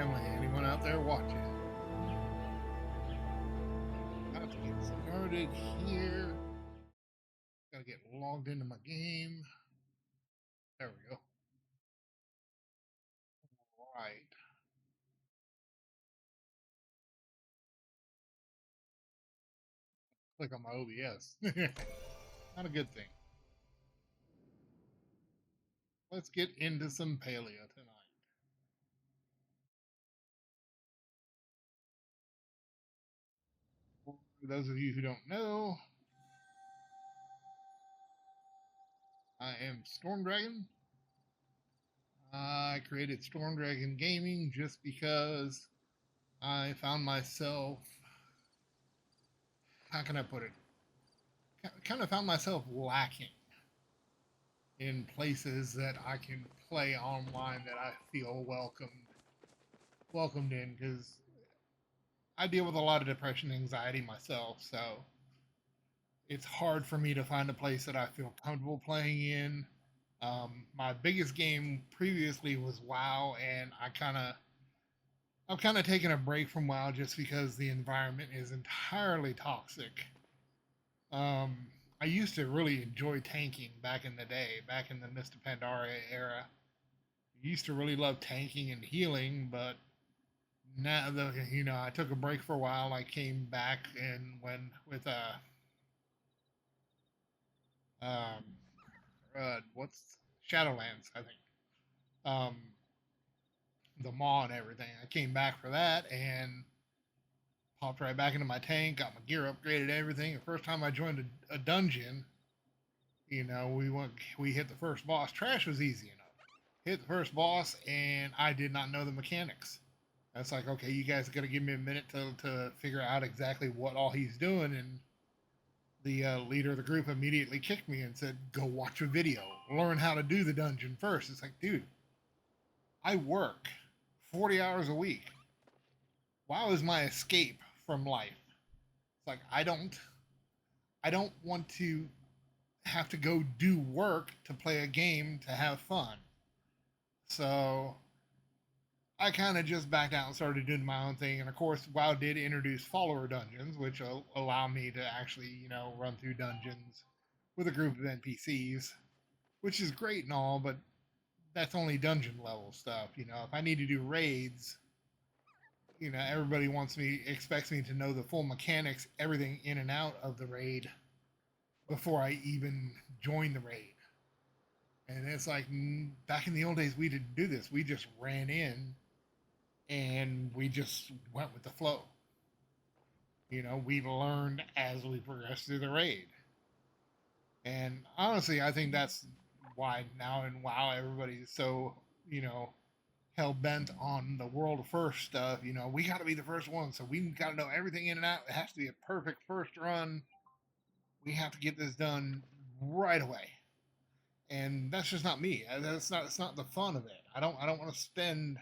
family, anyone out there watching. About to get started here. Gotta get logged into my game. There we go. Right. Click on my OBS. Not a good thing. Let's get into some Palia tonight. For those of you who don't know, I am Storm Dragon. I created Storm Dragon Gaming just because I found myself, how can I put it? Kind of found myself lacking in places that I can play online that I feel welcomed in, because I deal with a lot of depression and anxiety myself, so it's hard for me to find a place that I feel comfortable playing in. My biggest game previously was WoW, and I've kind of taken a break from WoW just because the environment is entirely toxic. Um, I used to really enjoy tanking back in the day, back in the Mr. Pandaria era. I used to really love tanking and healing, but now I took a break for a while. I came back and when with um what's Shadowlands, I think. Um, the maw and everything. I came back for that and popped right back into my tank, got my gear upgraded, everything. The first time I joined a dungeon, we hit the first boss. Trash was easy enough. Hit the first boss and I did not know the mechanics. That's like, okay, you guys got to give me a minute to figure out exactly what all he's doing. And the leader of the group immediately kicked me and said, go watch a video, learn how to do the dungeon first. It's like, dude, I work 40 hours a week. WoW is my escape from life. It's like, I don't want to have to go do work to play a game to have fun. So I kind of just backed out and started doing my own thing. And of course, WoW did introduce follower dungeons, which allow me to actually, run through dungeons with a group of NPCs, which is great and all, but that's only dungeon level stuff. If I need to do raids, everybody expects me to know the full mechanics, everything in and out of the raid before I even join the raid. And it's like back in the old days, we didn't do this. We just ran in and we just went with the flow. We learned as we progressed through the raid. And honestly, I think that's why now in WoW everybody's so, hell bent on the world first stuff. We got to be the first one, so we got to know everything in and out. It has to be a perfect first run. We have to get this done right away. And that's just not me. It's not the fun of it. I don't want to spend,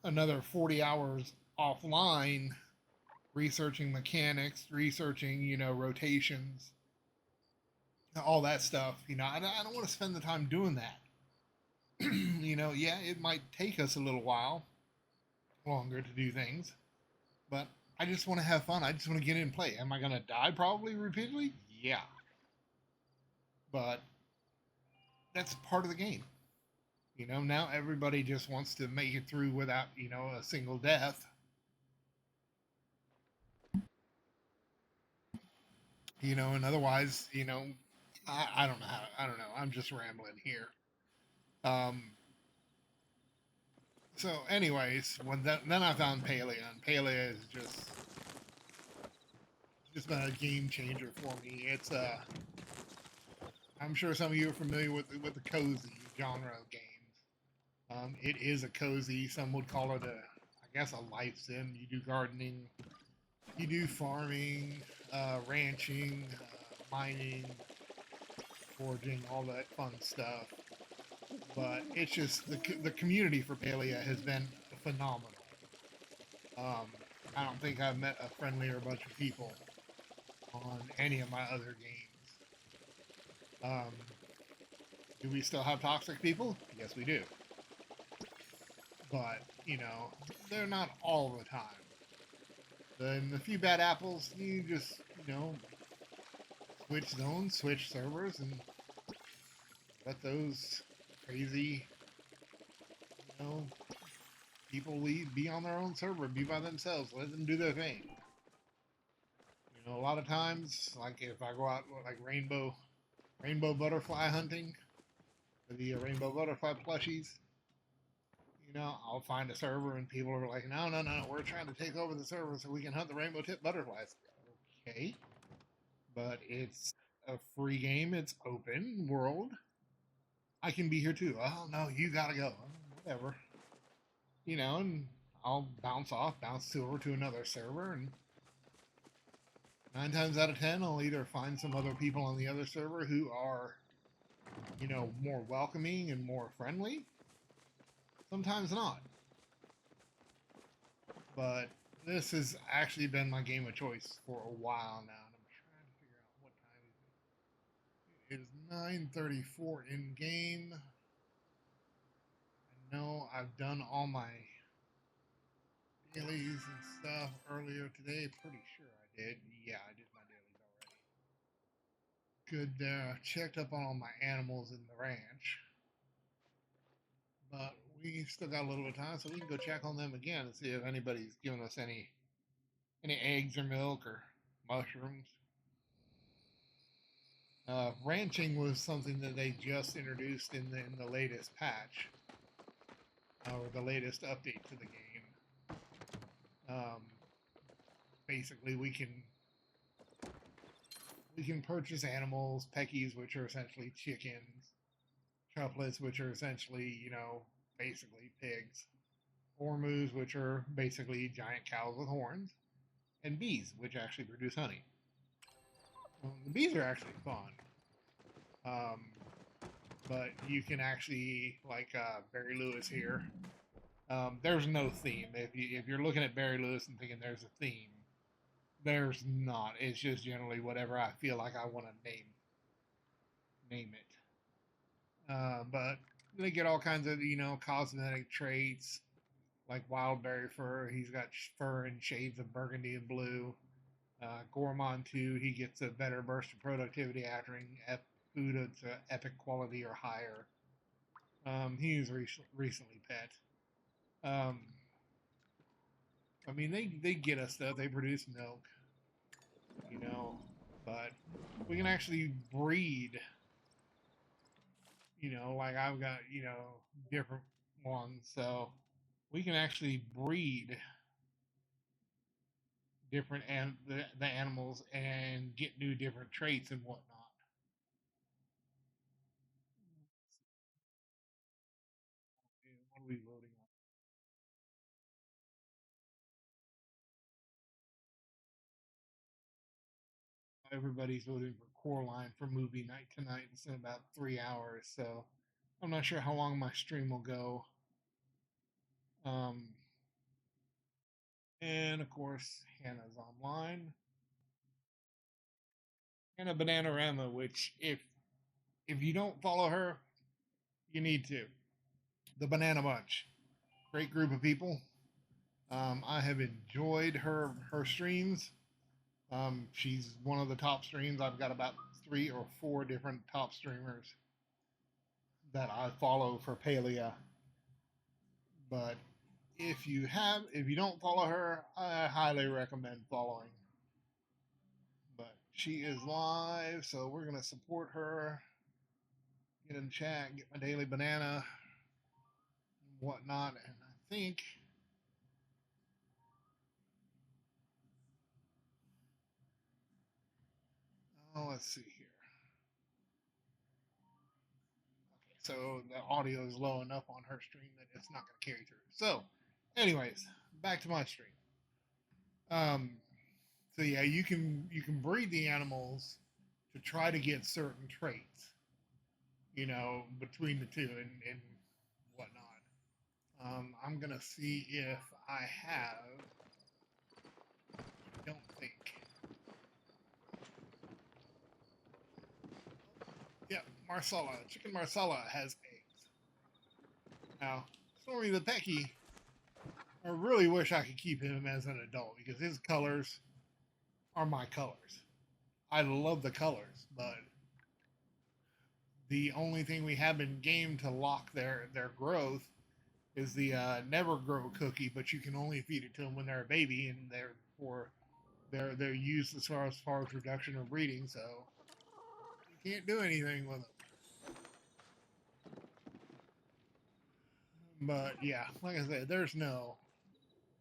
another 40 hours offline researching mechanics, researching, rotations, all that stuff. I don't want to spend the time doing that. Yeah, it might take us a little while longer to do things, but I just want to have fun. I just want to get in and play. Am I going to die probably repeatedly? Yeah. But that's part of the game. Now everybody just wants to make it through without, a single death. And otherwise, I don't know I don't know. I'm just rambling here. Um, so, anyways, then I found Palia, and Palia is just been a game changer for me. I'm sure some of you are familiar with the cozy genre of games. It is a cozy. Some would call it I guess, a life sim. You do gardening, you do farming, ranching, mining, foraging, all that fun stuff. But it's just the community for Palia has been phenomenal. Um, I don't think I've met a friendlier bunch of people on any of my other games. Do we still have toxic people? Yes, we do. but you know, they're not all the time. Then the few bad apples, you just, you know, switch zones, switch servers, and let those crazy, you know, people be on their own server, be by themselves, let them do their thing. You know, a lot of times, like if I go out like rainbow butterfly hunting, for the rainbow butterfly plushies, you know, I'll find a server and people are like, no, no, no, we're trying to take over the server so we can hunt the rainbow tip butterflies. Okay, but it's a free game. It's open world. I can be here too. Oh no, you gotta go. Whatever, you know, and I'll bounce over to another server, and 9 times out of 10, I'll either find some other people on the other server who are, you know, more welcoming and more friendly. Sometimes not. But this has actually been my game of choice for a while now, and I'm trying to figure out what time it is. It is 9:34 in game. I know I've done all my dailies and stuff earlier today. Pretty sure I did. Yeah, I did my dailies already. Good there. I checked up on all my animals in the ranch. But we still got a little bit of time, so we can go check on them again and see if anybody's giving us any eggs or milk or mushrooms. Ranching was something that they just introduced in the latest patch, or the latest update to the game. Um, Basically, we can purchase animals, peckies, which are essentially chickens, triplets, which are essentially, you know, basically pigs, ormus, which are basically giant cows with horns, and bees, which actually produce honey. The bees are actually fun. Um, but you can actually, like Barry Lewis here, there's no theme. If you're looking at Barry Lewis and thinking there's a theme, there's not. It's just generally whatever I feel like I want to name it. But they get all kinds of, you know, cosmetic traits like wild berry fur. He's got fur in shades of burgundy and blue. Gourmand 2, he gets a better burst of productivity after food of epic quality or higher. He was recently pet. Um, I mean, they get us stuff. They produce milk, you know, but we can actually breed. You know, like I've got, you know, different ones, so we can actually breed different the animals and get new different traits and whatnot. What are we voting on? Everybody's voting for Coraline for movie night tonight. It's in about 3 hours, so I'm not sure how long my stream will go. Um, and of course, Hannah's online. Hannah Bananarama, which if you don't follow her, you need to. The Banana Bunch, great group of people. I have enjoyed her streams. She's one of the top streams. I've got about 3 or 4 different top streamers that I follow for Palia. But if you don't follow her, I highly recommend following. But she is live, so we're gonna support her. Get in chat, get my daily banana, and whatnot, and I think. Oh, let's see here. So the audio is low enough on her stream that it's not going to carry through. So, anyways, back to my stream. Um, so yeah, you can breed the animals to try to get certain traits, you know, between the two and whatnot. I'm gonna see if I have. I don't think. Yeah, Marsala, chicken Marsala has eggs. Now, Stormy the Pecky I really wish I could keep him as an adult because his colors are my colors. I love the colors, but the only thing we have in game to lock their growth is the never grow cookie, but you can only feed it to them when they're a baby, and they're used as far as reduction or breeding, so you can't do anything with them. But yeah, like I said, there's no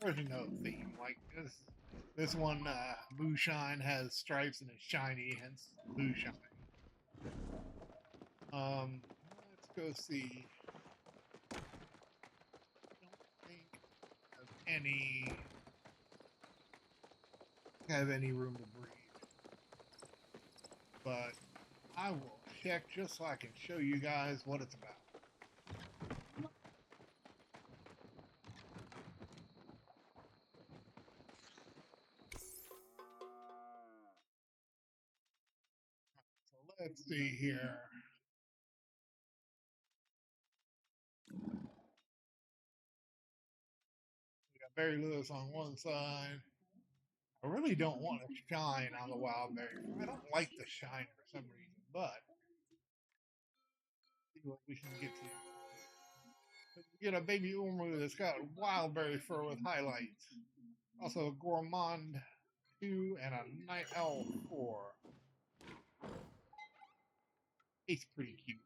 theme like this one. Moonshine has stripes and it's shiny, hence Moonshine. Um, let's go see. I don't think I have any room to breed, but I will check just so I can show you guys what it's about. So let's see here. We got Barry Lewis on one side. I really don't want to shine on the wild berry. I don't like the shine for some reason, but see what we can get to. We get a baby Umu that's got wild berry fur with highlights. Also a Gourmand 2 and a Night Owl 4. He's pretty cute.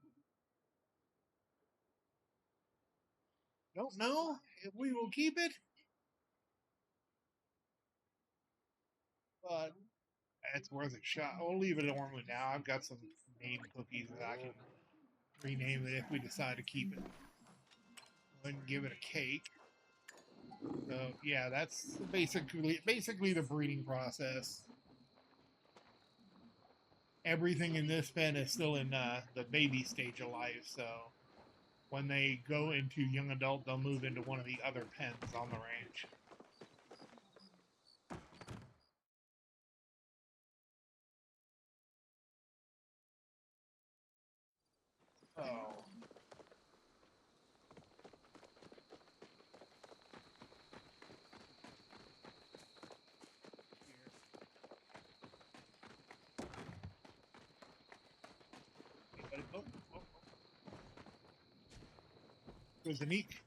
Don't know if we will keep it, but it's worth a shot. We'll leave it normally now. I've got some name cookies that I can rename it if we decide to keep it. And give it a cake. So yeah, that's basically the breeding process. Everything in this pen is still in the baby stage of life. So when they go into young adult, they'll move into one of the other pens on the ranch. Oh, oh, oh, there's an eek.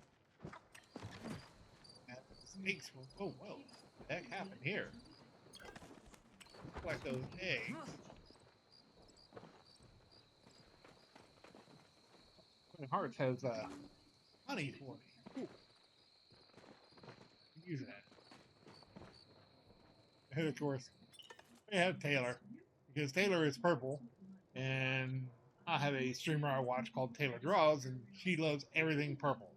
Snakes. Oh, whoa. What the heck happened here? Look like those eggs. Twin Hearts has honey for me. Cool. Use that. And of course, we have Taylor because Taylor is purple, and I have a streamer I watch called Taylor Draws, and she loves everything purple.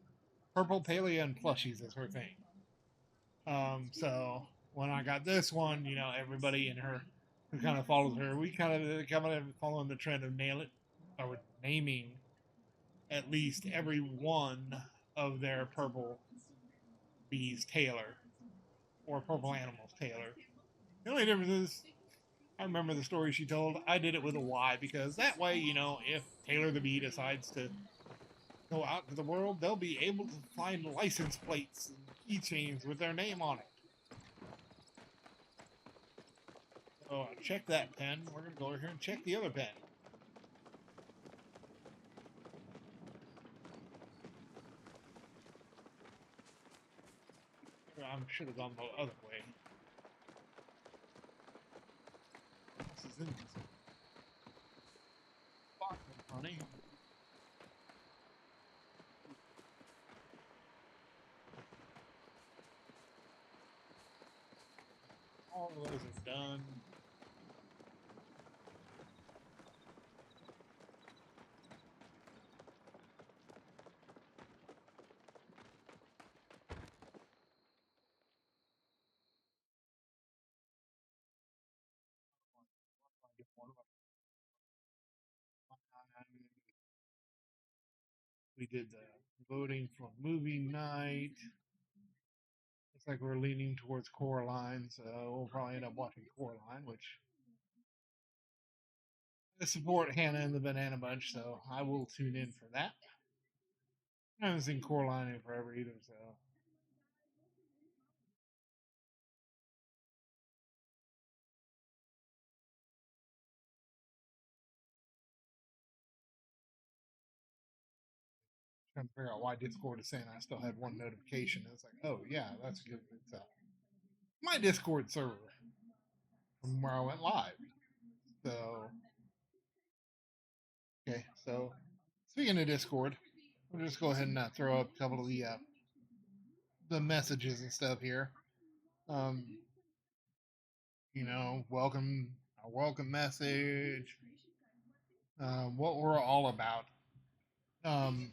Purple Palia and plushies is her thing. So when I got this one, everybody in her who kind of follows her, we kind of following the trend of naming at least every one of their purple bees Taylor or purple animals Taylor. The only difference is I remember the story she told. I did it with a Y because that way, if Taylor the bee decides to go out to the world, they'll be able to find license plates and keychains with their name on it. So check that pen. We're going to go over here and check the other pen. I should have gone the other way. This is in this box, honey. All of those are done. We did the voting for movie night. Looks like we're leaning towards Coraline, so we'll probably end up watching Coraline, which I support Hannah and the Banana Bunch, so I will tune in for that. I haven't seen Coraline in forever either, so trying to figure out why Discord is saying I still had one notification. It's like, oh yeah, that's good. It's my Discord server from where I went live. So okay, so speaking of Discord, we'll just go ahead and throw up a couple of the messages and stuff here. Um, welcome a welcome message. What we're all about. Um,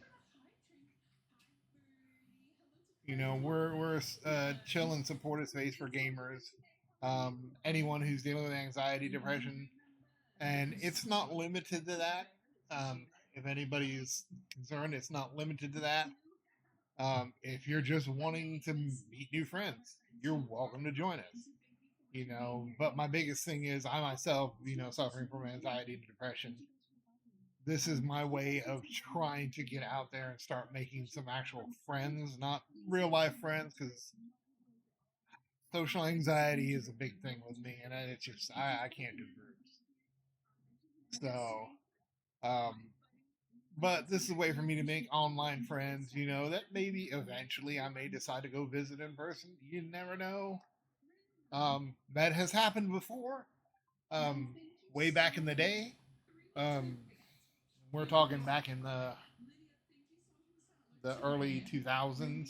we're a chill and supportive space for gamers. Anyone who's dealing with anxiety, depression, and it's not limited to that. If anybody's concerned, it's not limited to that. If you're just wanting to meet new friends, you're welcome to join us. But my biggest thing is I myself, suffering from anxiety and depression. This is my way of trying to get out there and start making some actual friends, not real life friends, because social anxiety is a big thing with me, and it's just I can't do groups. So, um, but this is a way for me to make online friends. That maybe eventually I may decide to go visit in person. You never know. That has happened before. Um, Way back in the day. Um, we're talking back in the early 2000s.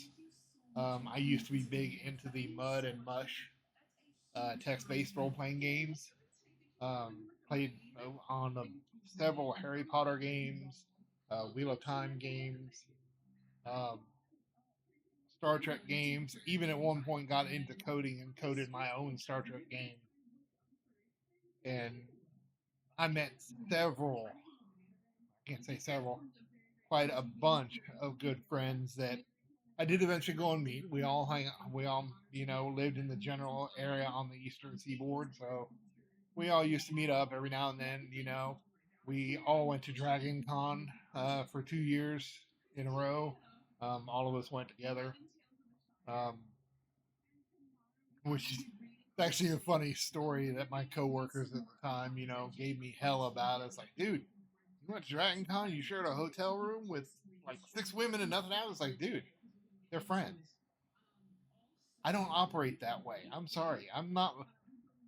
I used to be big into the Mud and Mush text-based role-playing games. Played on several Harry Potter games, Wheel of Time games, um, Star Trek games. Even at one point, got into coding and coded my own Star Trek game. And I met several, I can't say several, quite a bunch of good friends that I did eventually go and meet. We all, lived in the general area on the Eastern Seaboard, so we all used to meet up every now and then. We all went to Dragon Con for 2 years in a row. All of us went together, um, which is actually a funny story that my coworkers at the time, gave me hell about. It's like, dude, you went to Dragon Con, you shared a hotel room with like 6 women and nothing else. It's like, dude, they're friends. I don't operate that way. I'm sorry. I'm not.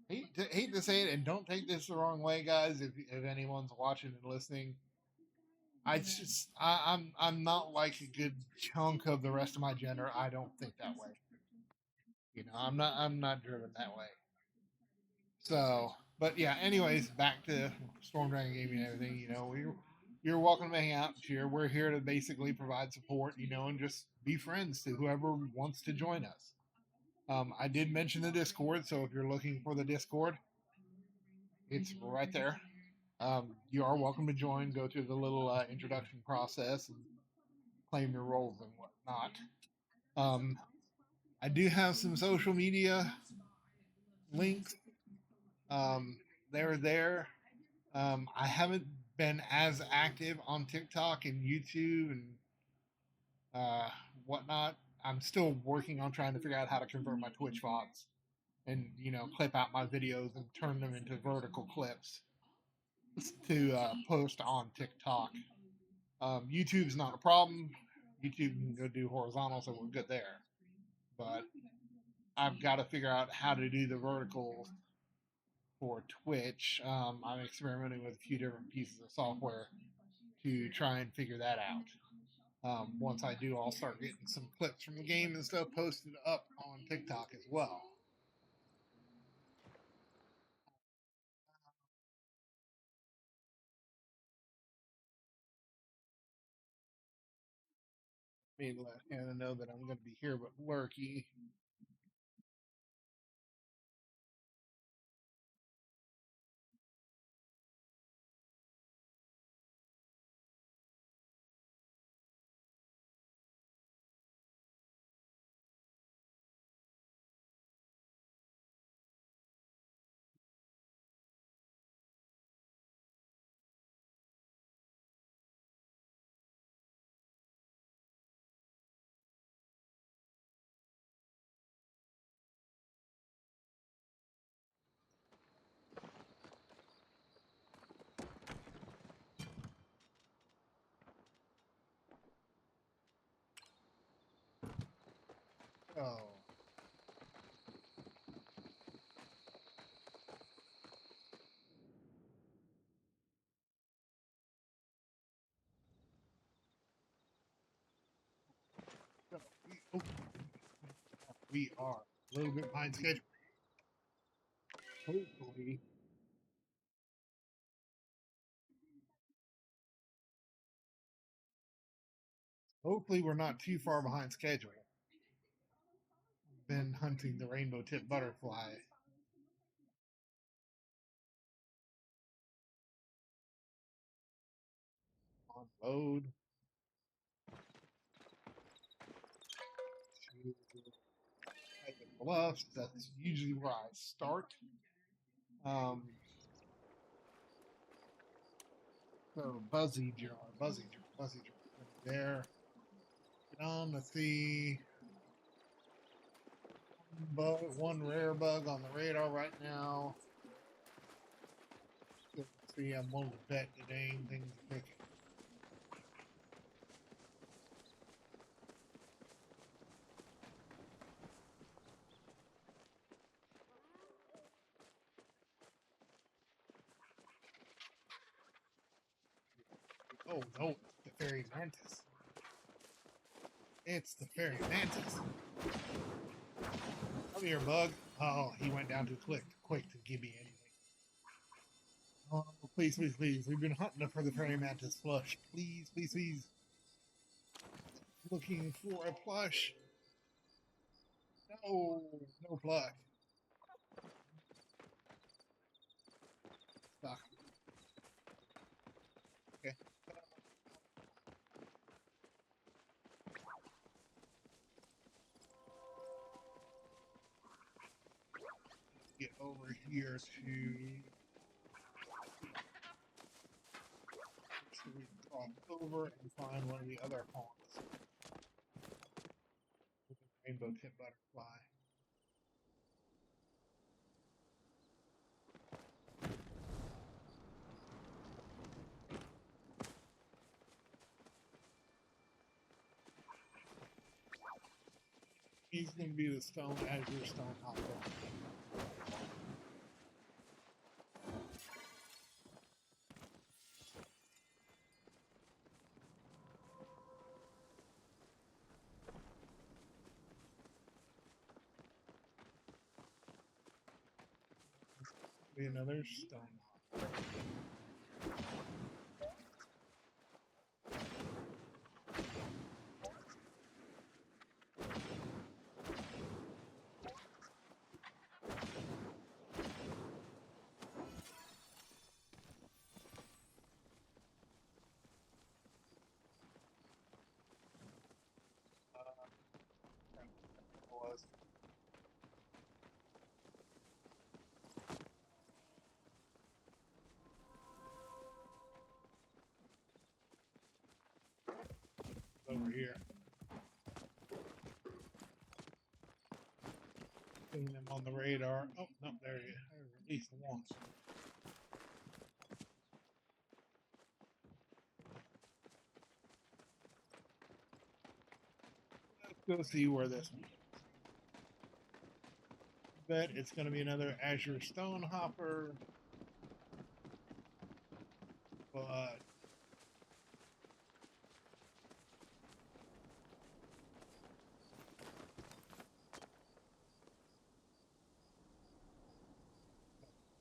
Hate to say it, and don't take this the wrong way, guys. If anyone's watching and listening, I'm not like a good chunk of the rest of my gender. I don't think that way. I'm not driven that way. So, but yeah. Anyways, back to Storm Dragon Gaming and everything. You're welcome to hang out here. We're here to basically provide support, and just be friends to whoever wants to join us. I did mention the Discord, so if you're looking for the Discord, it's right there. You are welcome to join. Go through the little introduction process and claim your roles and whatnot. Um, I do have some social media links. Um, they're there. I haven't been as active on TikTok and YouTube and uh, whatnot. I'm still working on trying to figure out how to convert my Twitch VODs and clip out my videos and turn them into vertical clips to post on TikTok. YouTube's not a problem. YouTube can go do horizontal, so we're good there. But I've got to figure out how to do the verticals for Twitch. I'm experimenting with a few different pieces of software to try and figure that out. Once I do, I'll start getting some clips from the game and stuff posted up on TikTok as well. Maybe let Hannah know that I'm going to be here with Lurky. So oh, we are a little bit behind schedule. Hopefully, hopefully we're not too far behind schedule. Been hunting the rainbow tip butterfly on load to the bluffs. That's usually where I start. Um, so buzzy jar there. Get on. Let's see. One rare bug on the radar right now. Let's see, I'm willing to bet that dang things are picking. Oh no, the fairy mantis. It's the fairy mantis. Come here, bug. Oh, he went down too quick to give me anything. Oh, please, please, please. We've been hunting for the fairy mantis flush. Please, please, please. Looking for a plush. No, no plush. Stuck. Okay. Get over here to so we can cross over and find one of the other haunts with the rainbow tip butterfly. He's going to be the stone azure stone hopper. Be another stone hopper. Was over here. Seeing them on the radar. Oh, no, there he is. There's at least one. Let's go see where this one is. Bet it's going to be another azure stone hopper. But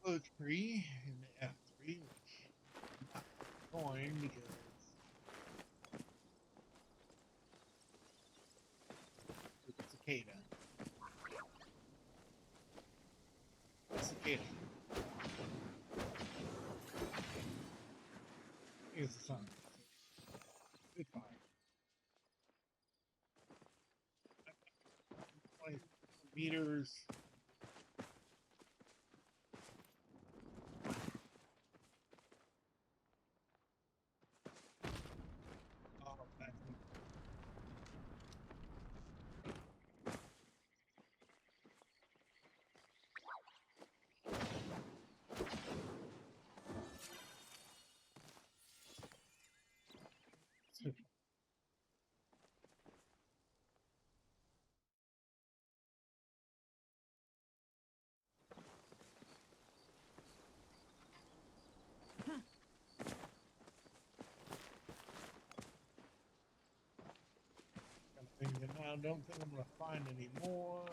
close tree in the F3, which I'm not going because it's a cicada. A cicada. Here's the sun. It's fine. Like meters. Oh, that's I don't think I'm going to find any more.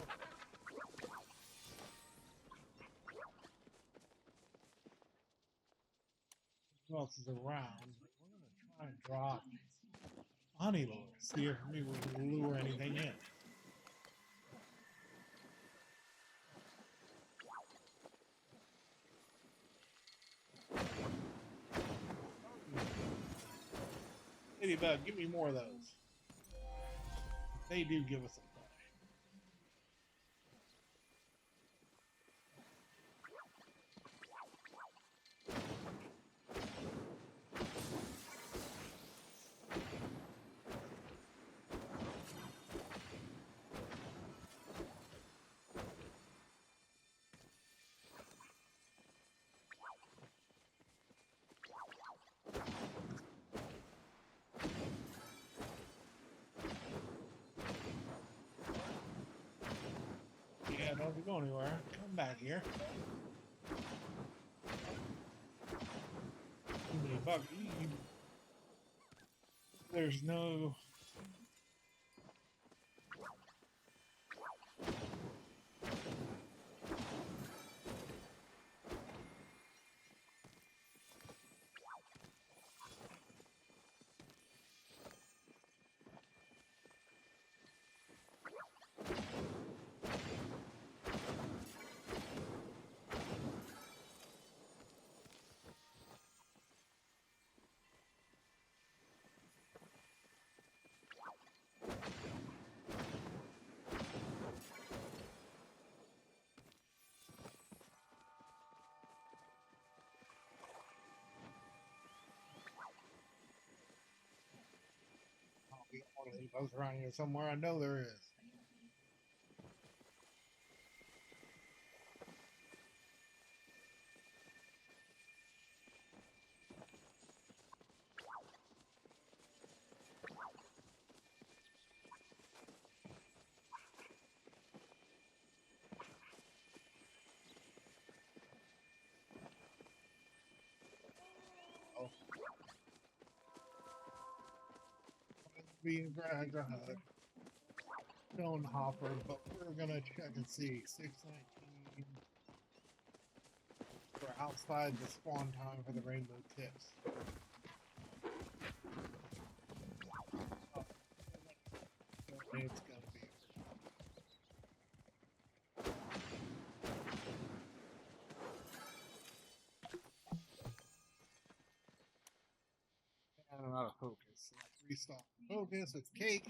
Who else is around? We're going to try and drop honey lure. See if maybe we can lure anything in. Ladybug, give me more of those. They do give us a play. Yeah, don't go anywhere. Come back here. Too many bugs. There's no. Be one of these bugs around here somewhere. I know there is. Oh, being dragged ahead. Stone hopper, but we're gonna check and see. 619. We're outside the spawn time for the rainbow tips. Oh, it's gonna be. And I'm out of focus. So let's restart focus. It's cake.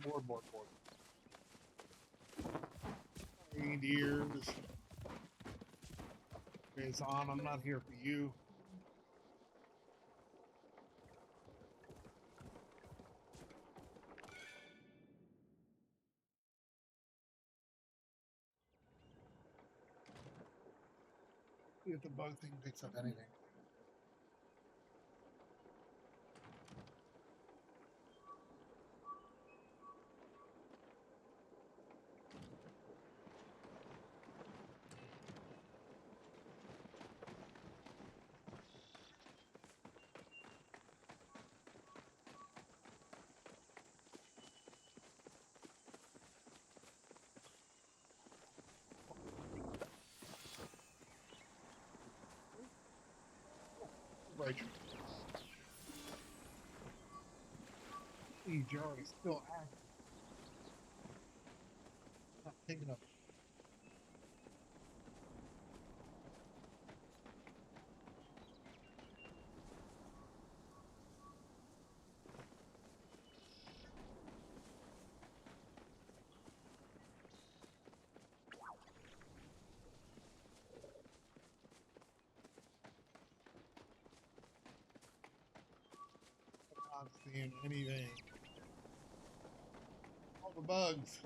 Board. Reindeers. It's on. I'm not here for you. See if the bug thing picks up anything. Right. The jar is still active. Not picking up. Not seeing anything. All the bugs.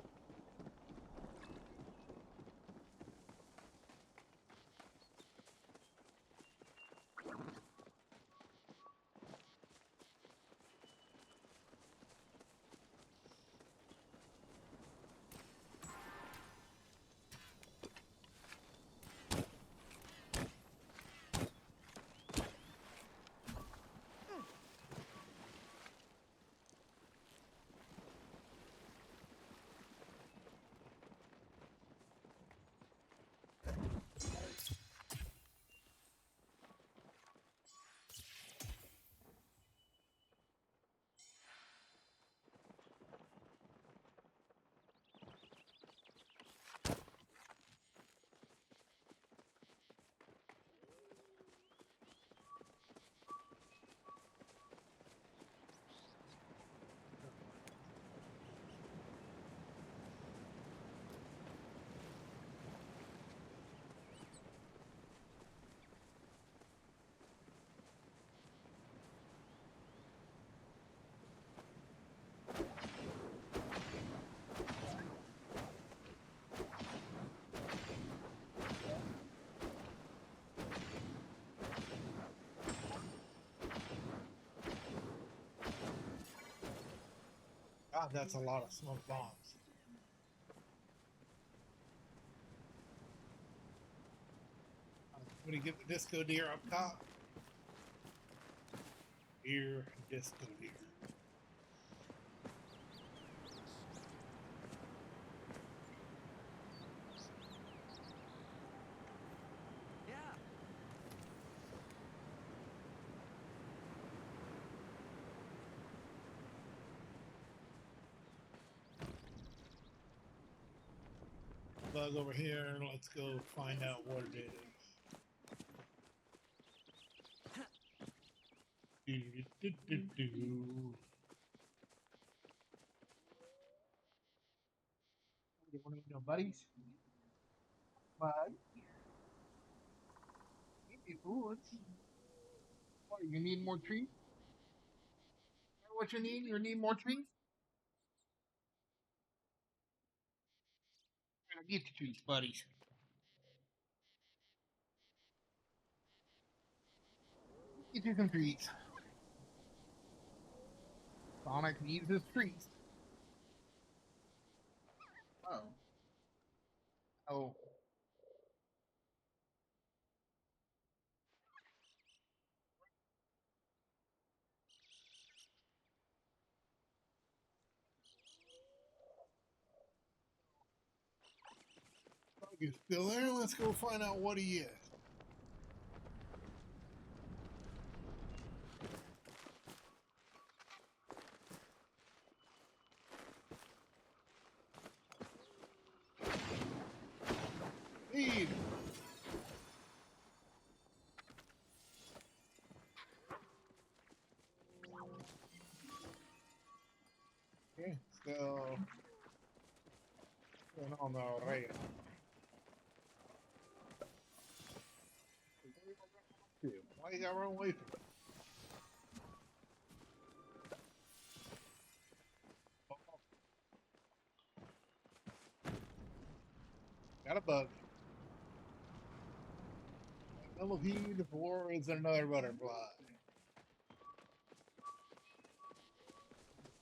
God, that's a lot of smoke bombs. I'm gonna get the disco deer up top. Deer, disco deer. Yeah. Bug over here. Let's go find out what it is. Do, do, do, do. One of your buddies. Bud, give me food. What, you need more trees? Is that what you need? You need more trees? I'll get the trees, buddies. Get you some trees. Sonic needs his trees. Oh. Oh. Bug is still there. Let's go find out what he is. Lead. Okay, so going on the right. Why you gotta run away from it? Got a bug. Millipede, or is it another butterfly?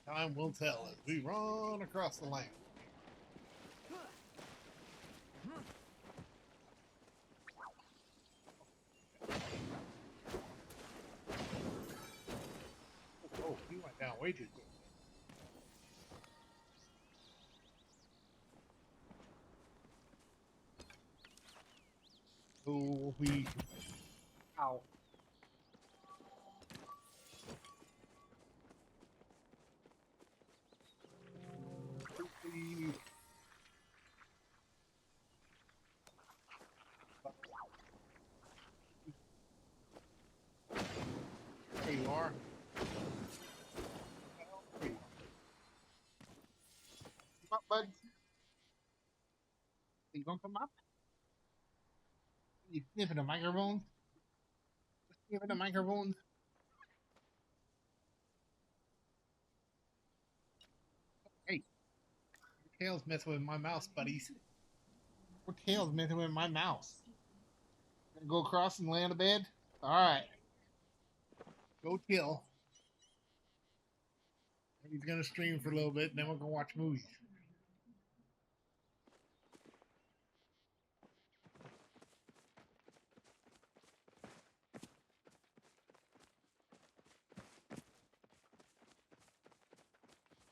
Time will tell as we run across the land. Oh, he went down way too quick. Oh, we. Ow. We- There you are. There you are. Come up, bud. You gonna come up? You sniffing the microphones? Sniffing the microphones? Hey, your tail's messing with my mouse, buddies. Your tail's messing with my mouse. Gonna go across and lay on the bed? Alright. Go chill. He's gonna stream for a little bit, and then we're gonna watch movies.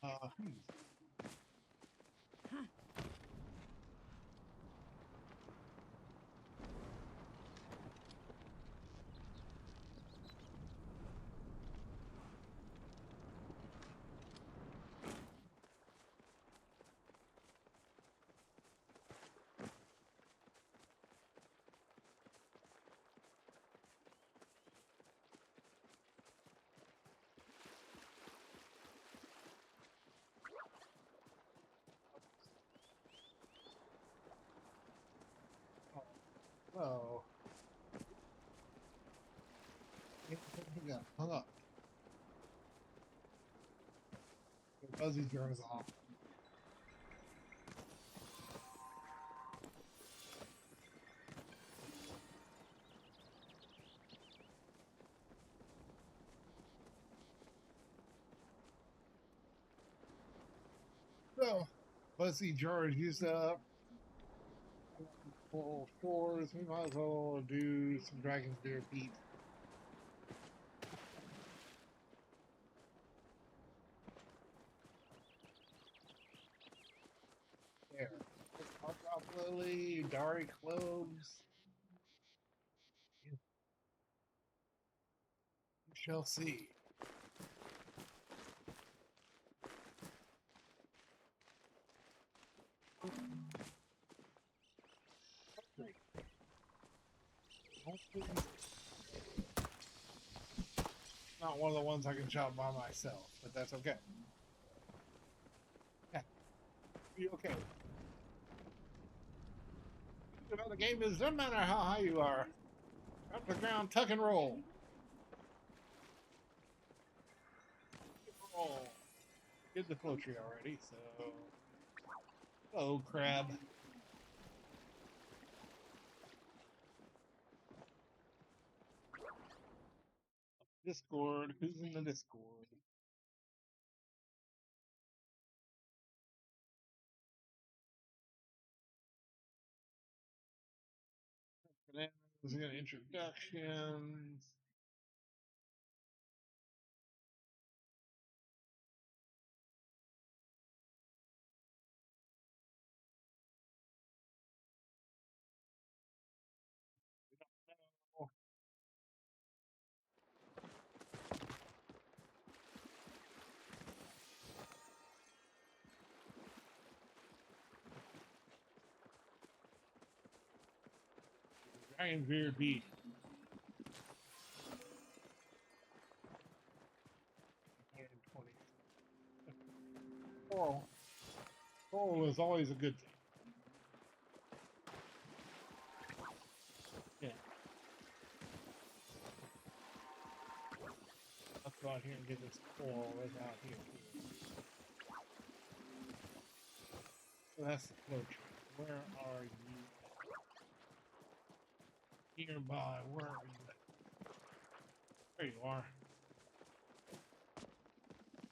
Uh, oh, yeah, hung up. Buzzy's yours off. Bussy George used up. Full fours. We might as well do some Dragon's Beer Pete. There. Drop Lily, Dari Cloves. We shall see. Hopefully, not one of the ones I can chop by myself, but that's okay. Yeah, be okay. The game is doesn't matter how high you are. Up the ground, tuck and roll. Roll. Did the flow tree already, so. Hello, crab. Discord. Who's in the Discord? Bananas, we got introductions. We don't know. Dragon's Beer Beat. 120. Coral. Coral is always a good thing. Yeah. Let's go out here and get this coral right out here. So that's the flow tree. Where are you? Nearby. Where are you? There you are.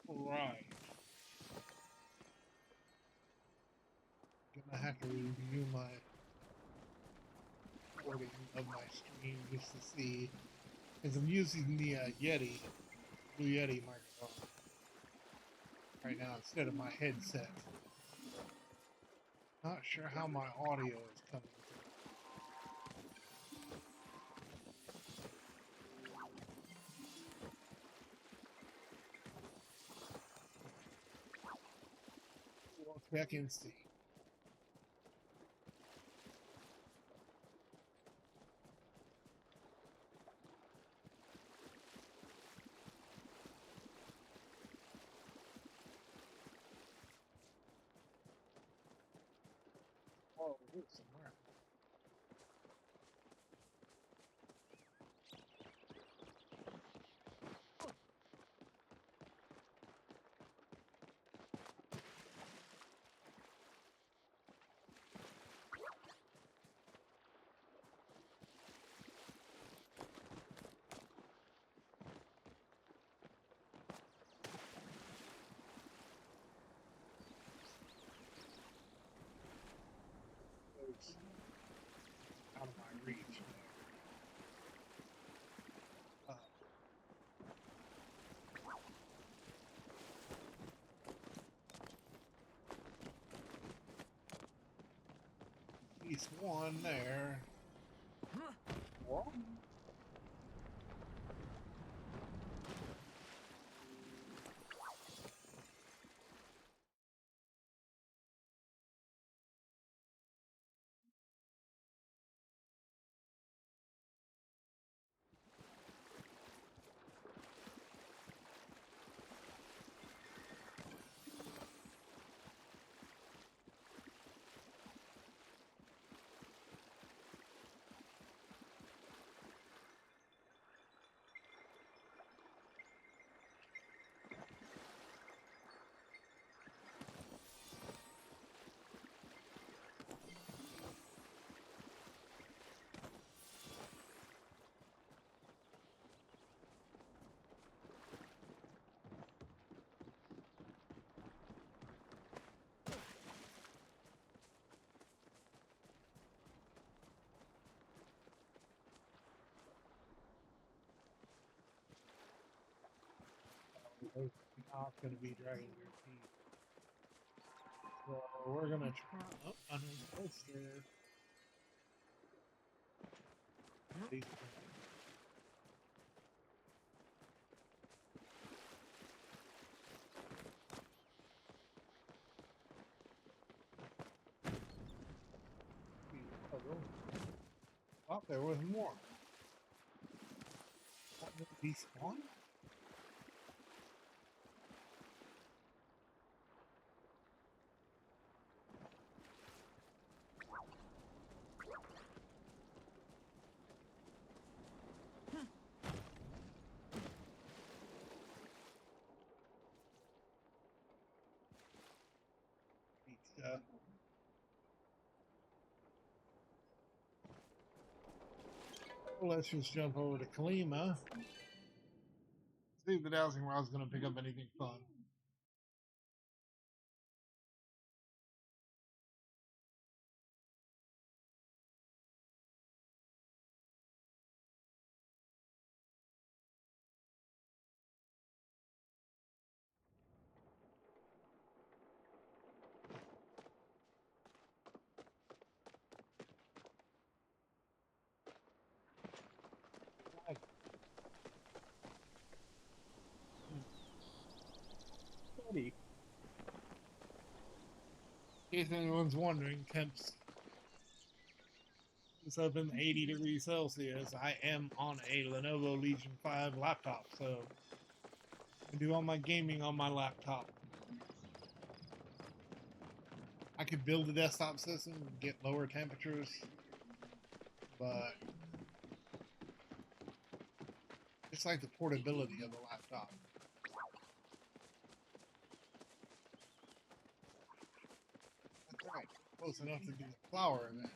All right. Gonna have to review my recording of my stream just to see, because I'm using the Yeti, Blue Yeti microphone right now instead of my headset. Not sure how my audio is coming through. We'll check and see. Oh, it's somewhere. It's out of my reach. Uh, at least one there. What? Those are not going to be dragging your feet. So we're going to try. Oh, I know the place there. These oh, oh, there was more. That would be spawn? Pizza. Well, let's just jump over to Kalima. See if the dowsing rod's going to pick up anything fun. In case anyone's wondering, temps is up in 80 degrees Celsius. I am on a Lenovo Legion 5 laptop, so I do all my gaming on my laptop. I could build a desktop system and get lower temperatures, but it's like the portability of the laptop. That's right, close enough to do the flower event.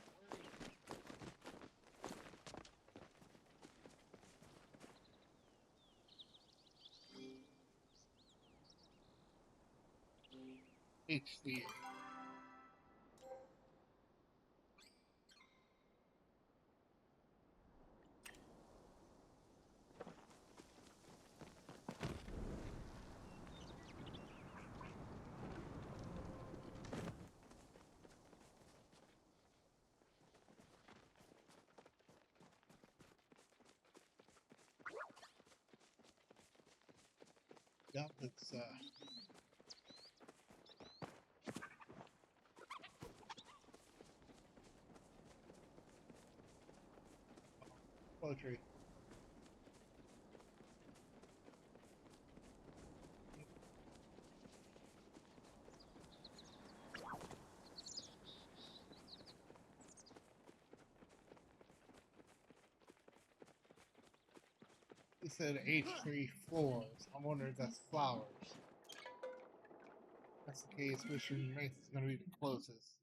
HC. Yep, it's poetry. It said H3 floors. I'm wondering if that's flowers. If that's the case, Wishing Race is going to be the closest.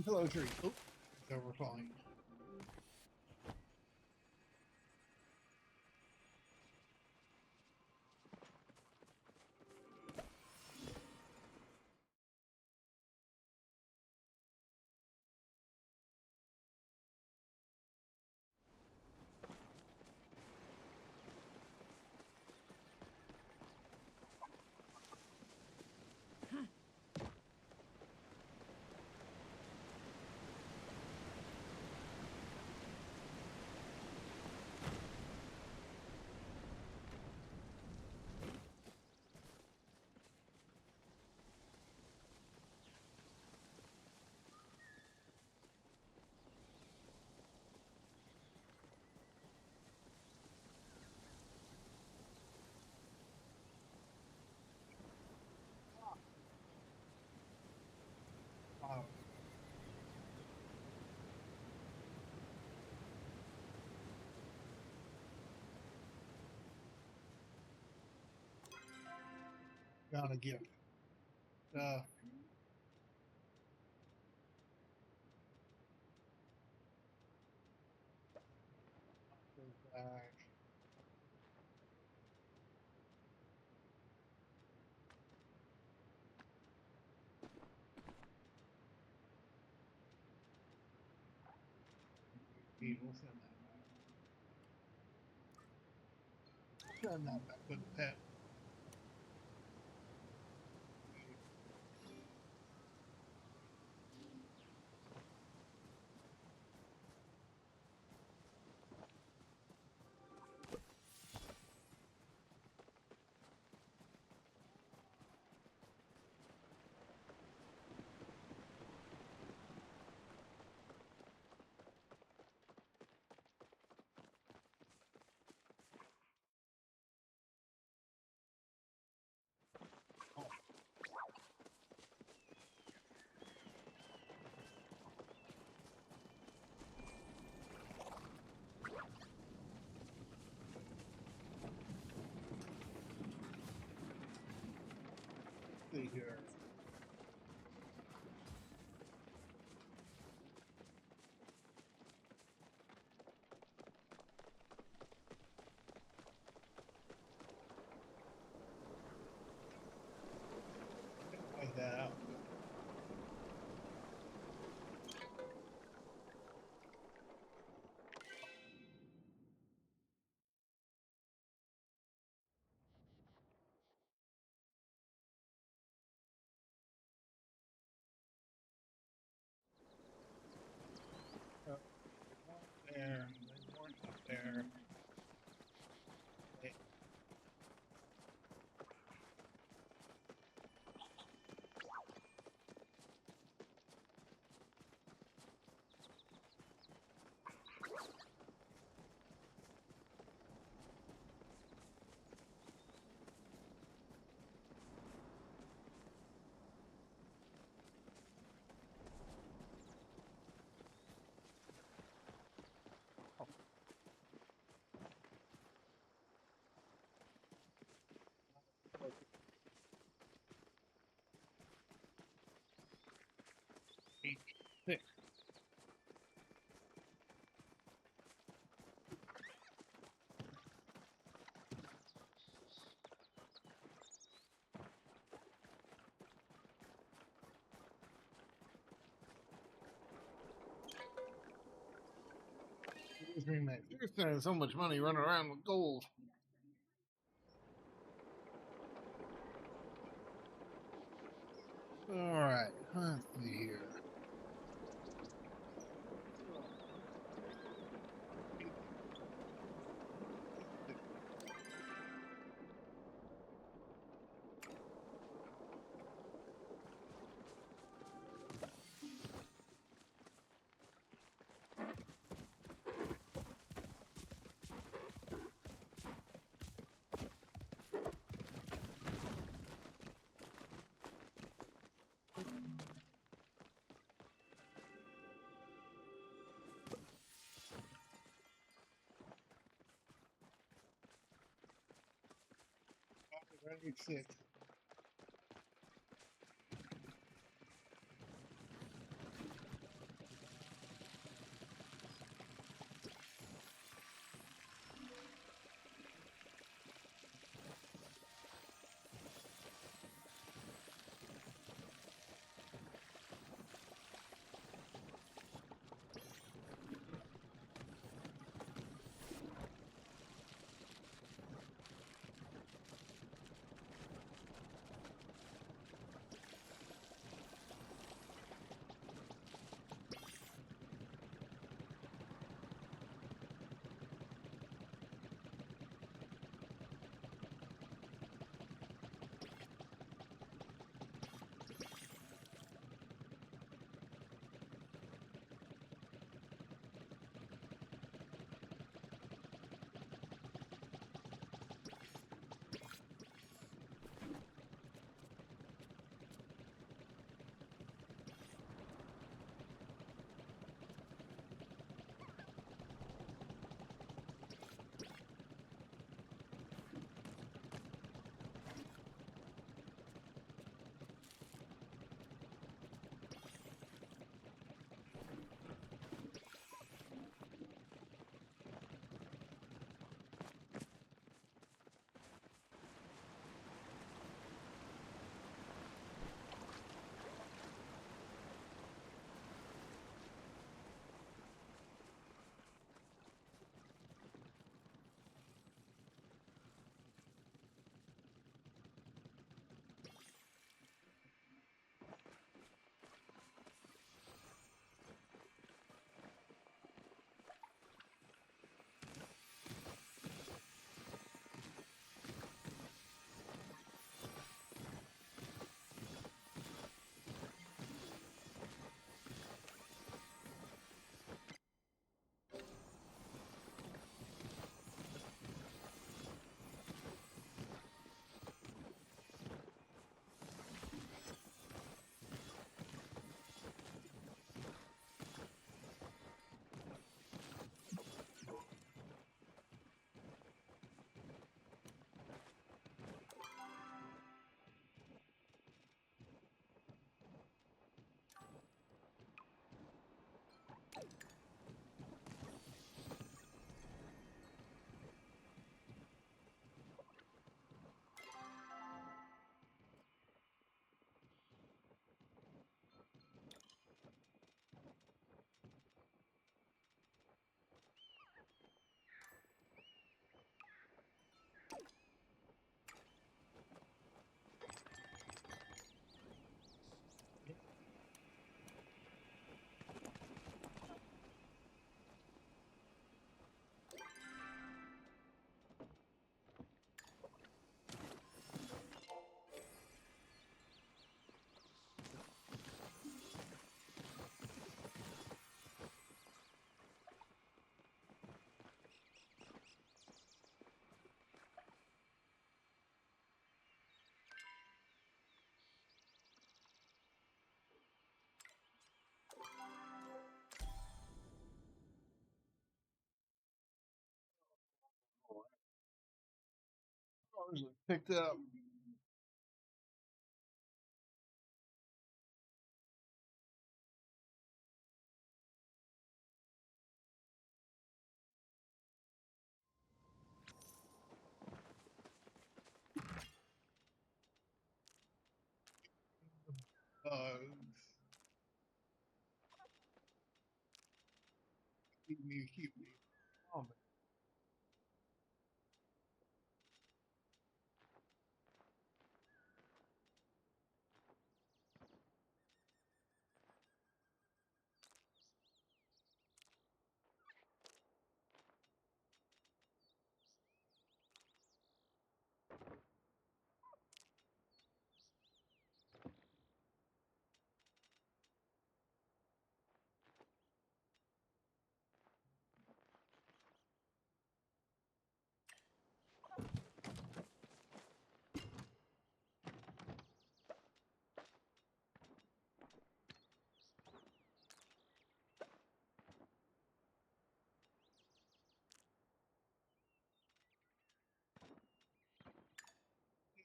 Hello, tree. Oh, it's overflowing. found a gift. Uh, goes back. We'll send that back. Send that back with the pet. See here. Like that out. There, they weren't up there. They, eight, six. Excuse me, mate. You're spending so much money running around with gold. All right, let's see here. Ready, six. Picked up. Bugs. Keep me. Oh, man.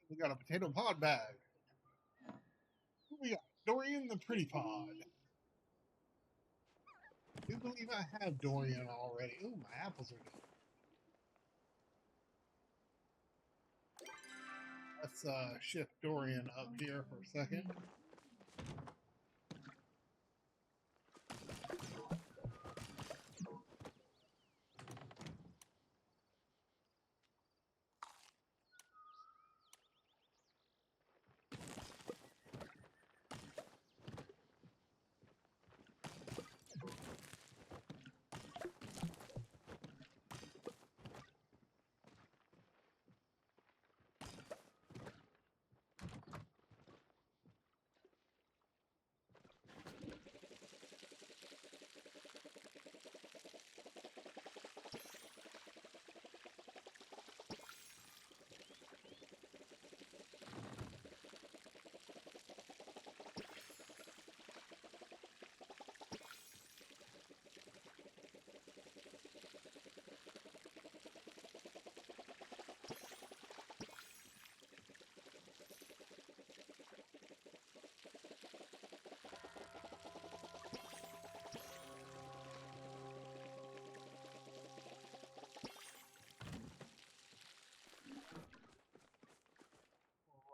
We got a potato pod bag. Who we got? Dorian the Pretty Pod. I do believe I have Dorian already. Ooh, my apples are done. Let's shift Dorian up here for a second.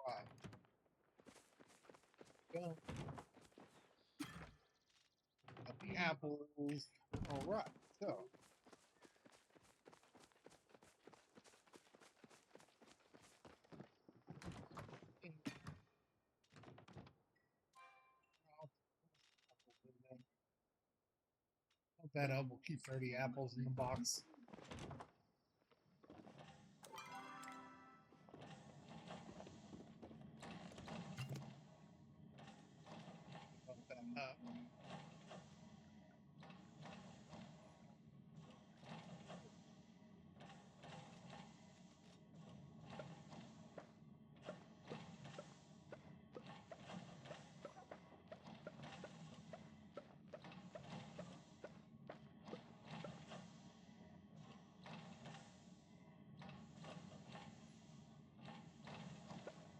Right. Done. Got the apples. All right. So. Put that up. We'll keep 30 apples in the box. Put that up.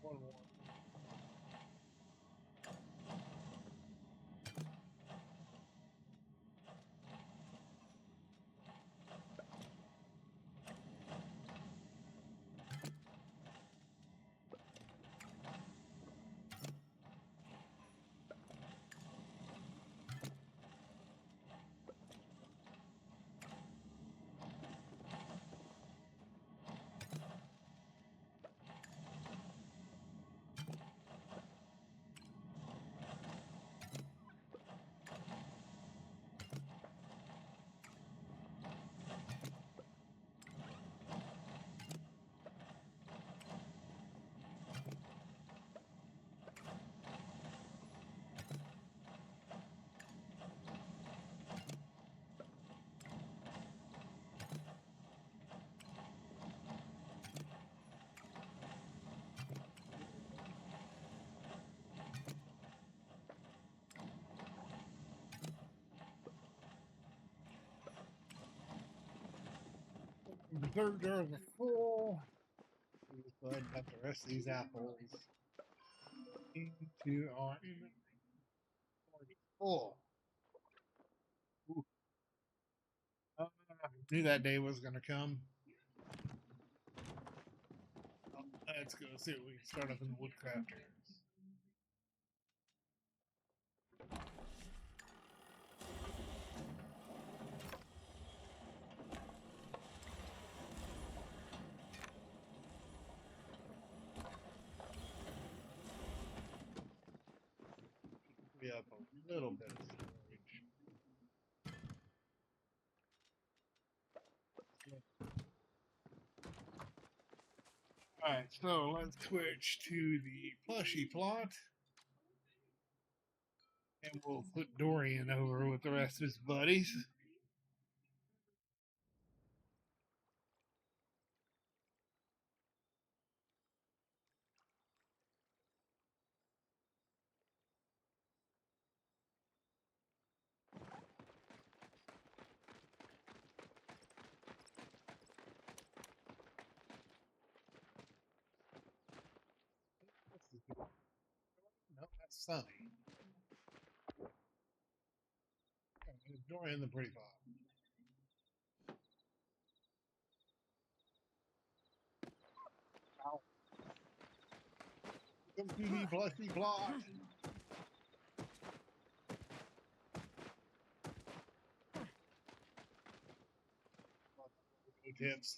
One more. The third jar is full. Use the go ahead and dump the rest of these apples into our inventory. Full. Ooh. I knew that day was going to come. Oh, let's go see what we can start up in the woodcrafters. We have a little bit of storage. Alright, so let's switch to the plushy plot. And we'll put Dorian over with the rest of his buddies. No, that's Sunny. Dorian the pretty bob. Welcome to the plushy plot. Tips.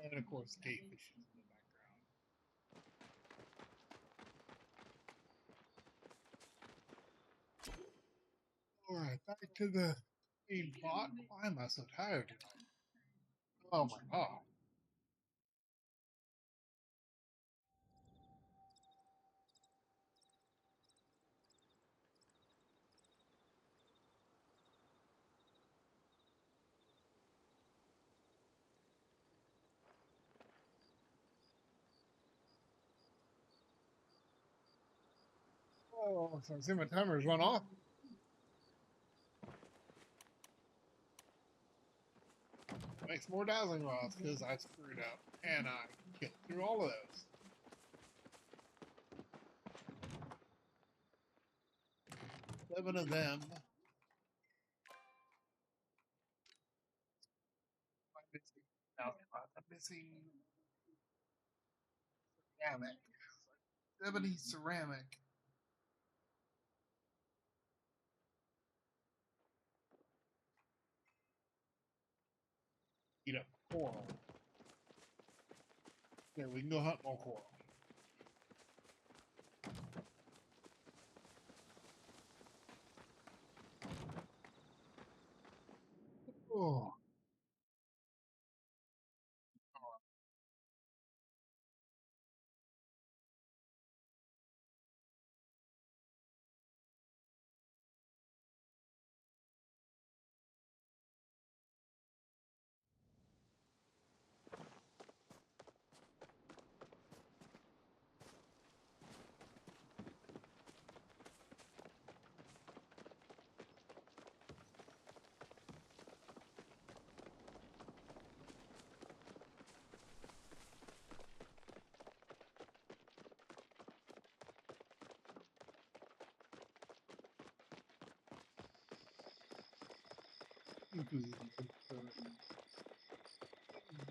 And of course, cavefish in the background. Alright, back to the main plot. Why am I so tired tonight? Oh my god. Oh, so I see my timer's run off. Makes more dazzling rods because I screwed up and I get through all of those. Seven of them. I'm missing ceramic. 70 ceramic. Eat up coral. Okay, we can go hunt more coral. Oh.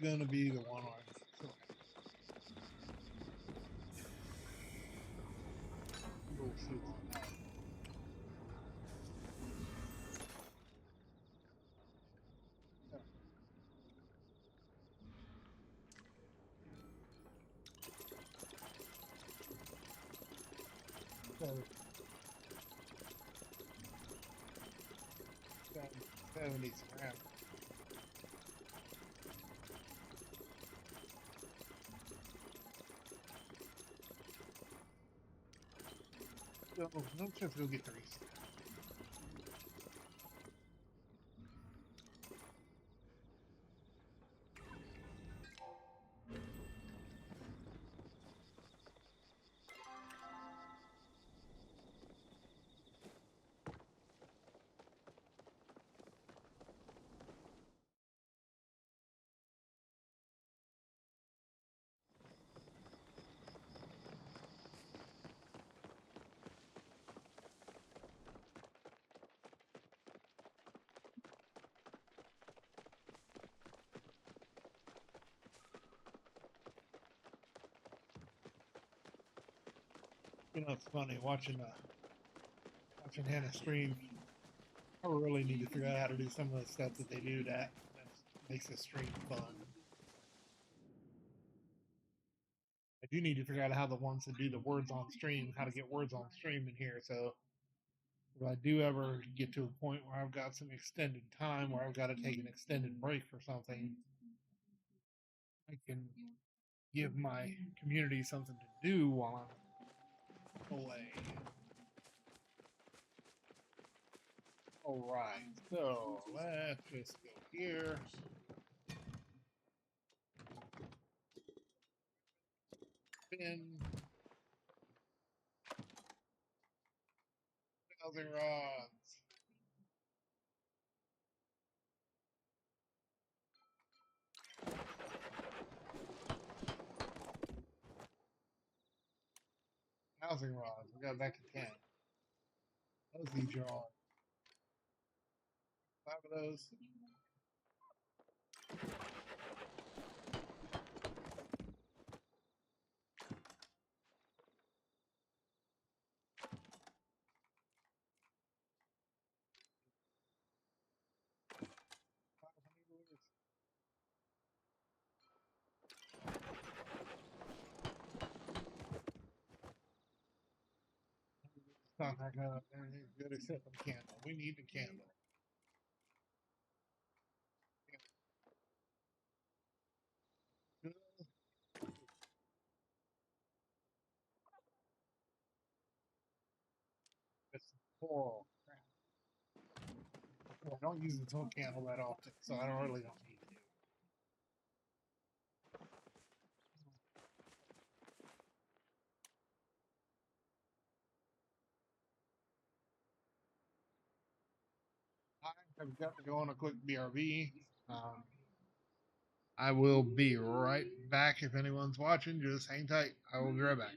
Gonna be the one on. We'll see on that. So, 70 ceramic. So, let's just go get 3. You know, it's funny watching Hannah stream. I really need to figure out how to do some of the stuff that they do that makes the stream fun. I do need to figure out how the ones that do the words on stream, how to get words on stream in here. So if I do ever get to a point where I've got some extended time, where I've got to take an extended break for something, I can give my community something to do while I'm away. All right, so let's just go here. Spin. Housing rods. Housing rods. We got back to 10. Those need your all. 5 of those. Not that good. Everything's good except for the candle. We need the candle. Good. It's coral. Crap. Well, I don't use the tool candle that often, so I don't really don't need to. I've got to go on a quick BRB. I will be right back. If anyone's watching, just hang tight. I will be right back.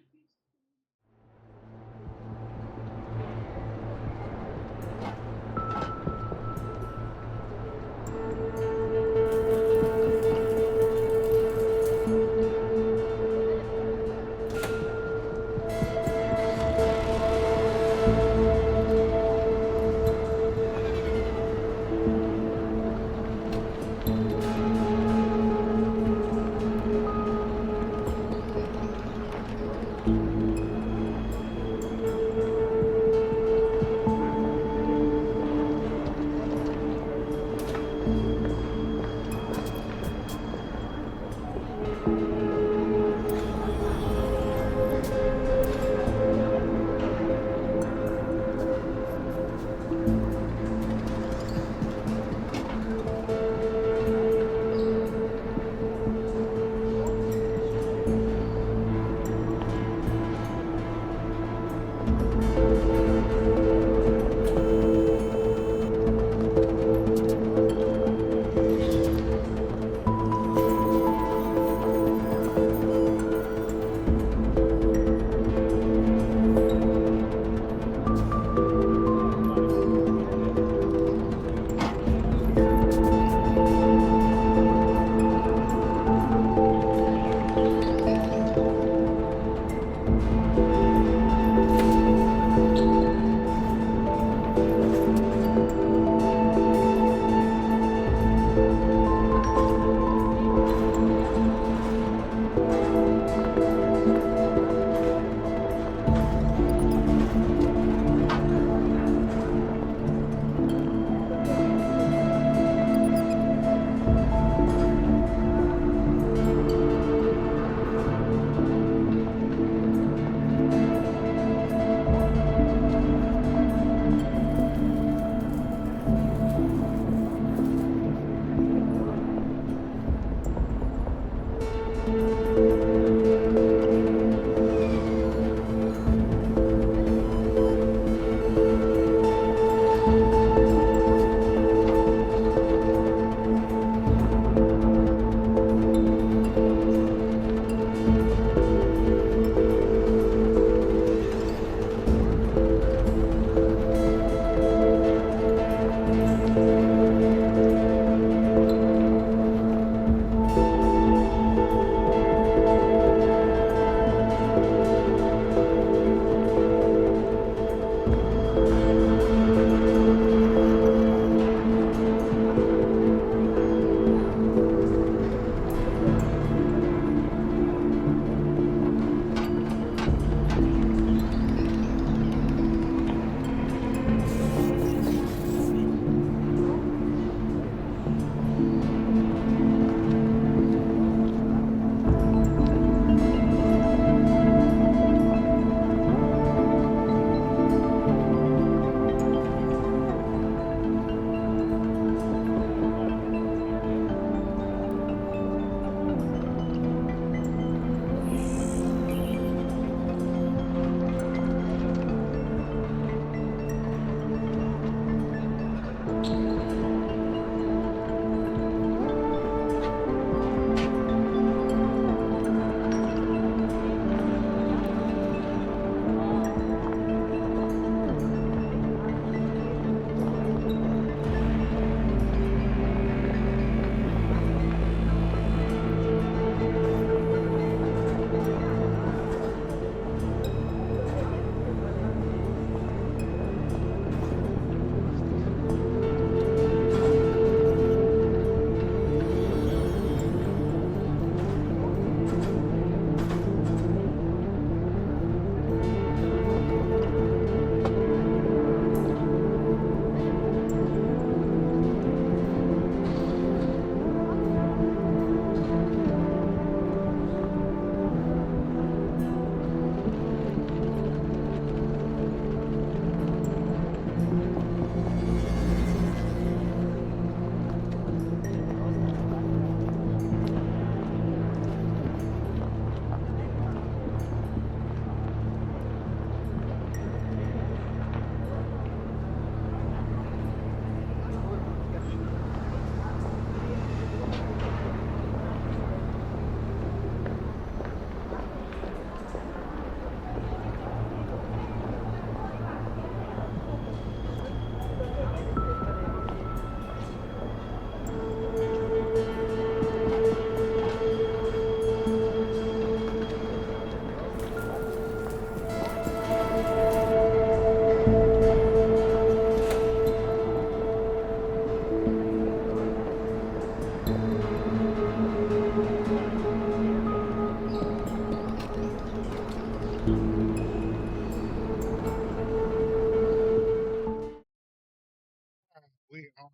We are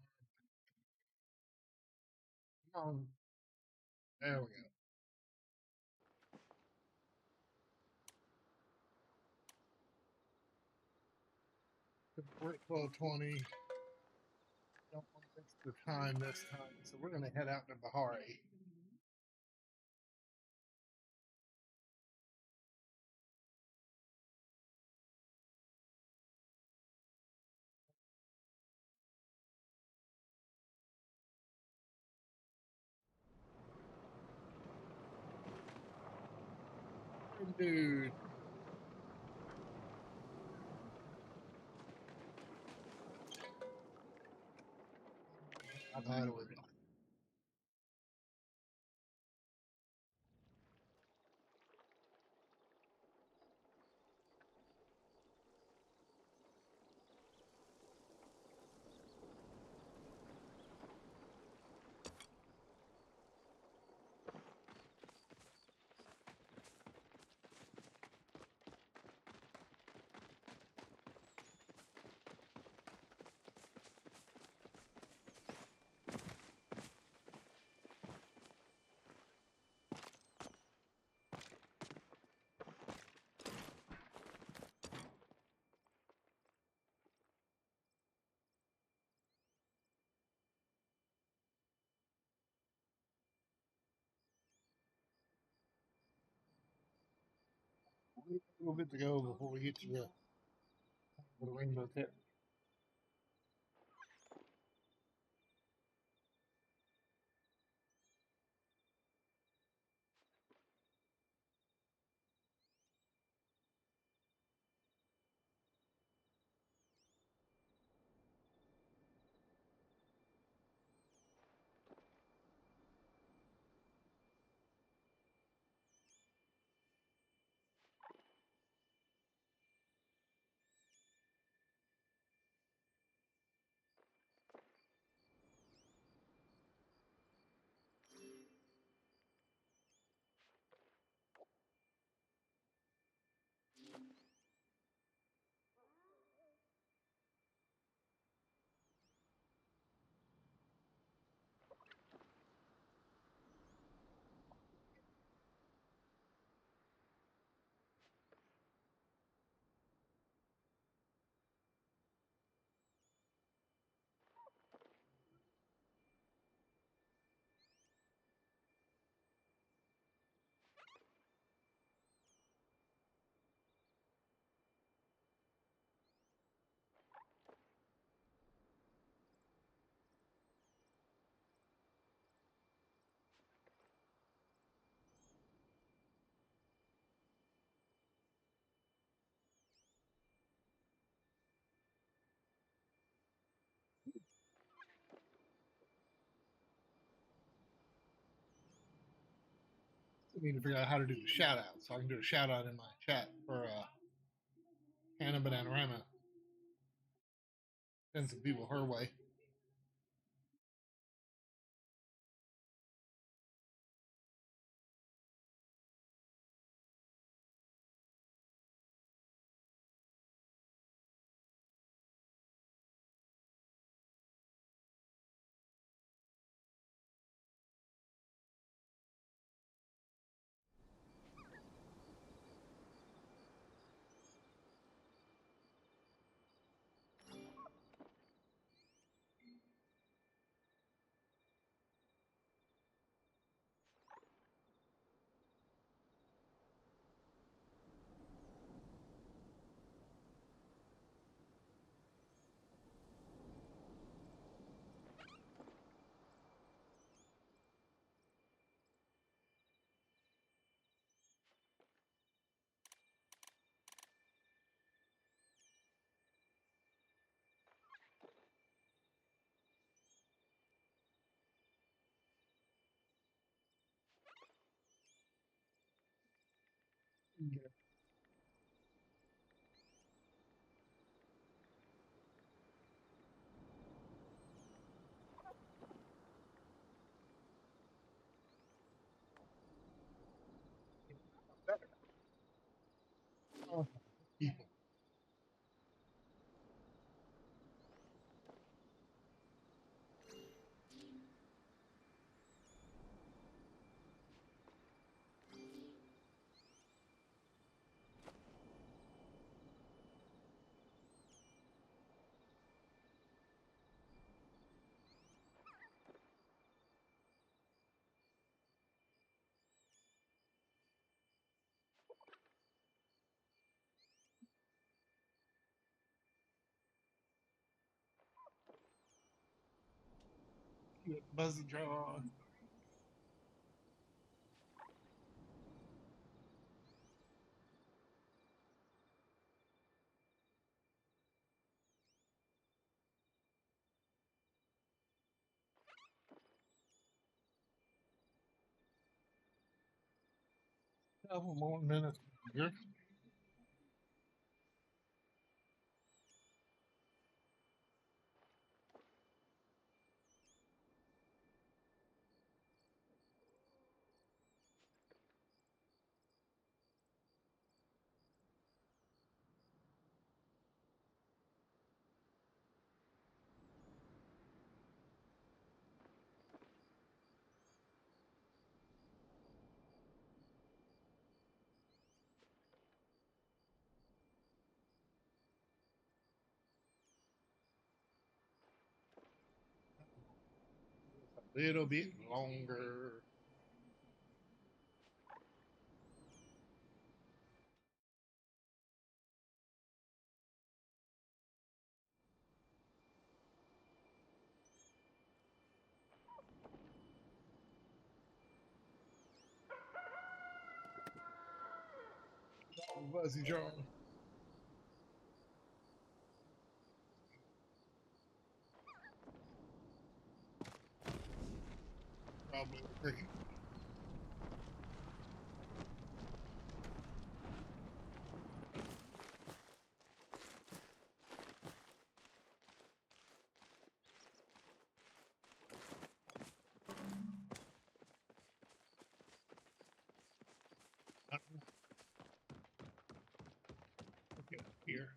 on. There we go. We're at 12:20. Don't want to miss the time this time, so we're going to head out to Bahari. Dude, I thought it was. We have a little bit to go before we get to the rainbow tip. I need to figure out how to do the shout out so I can do a shout out in my chat for Hannah Bananarama. Send some people her way. Oh, people. Buzzy draw. Couple more minutes here. A little bit longer. Buzzy draw. Probably cricket. Get up here.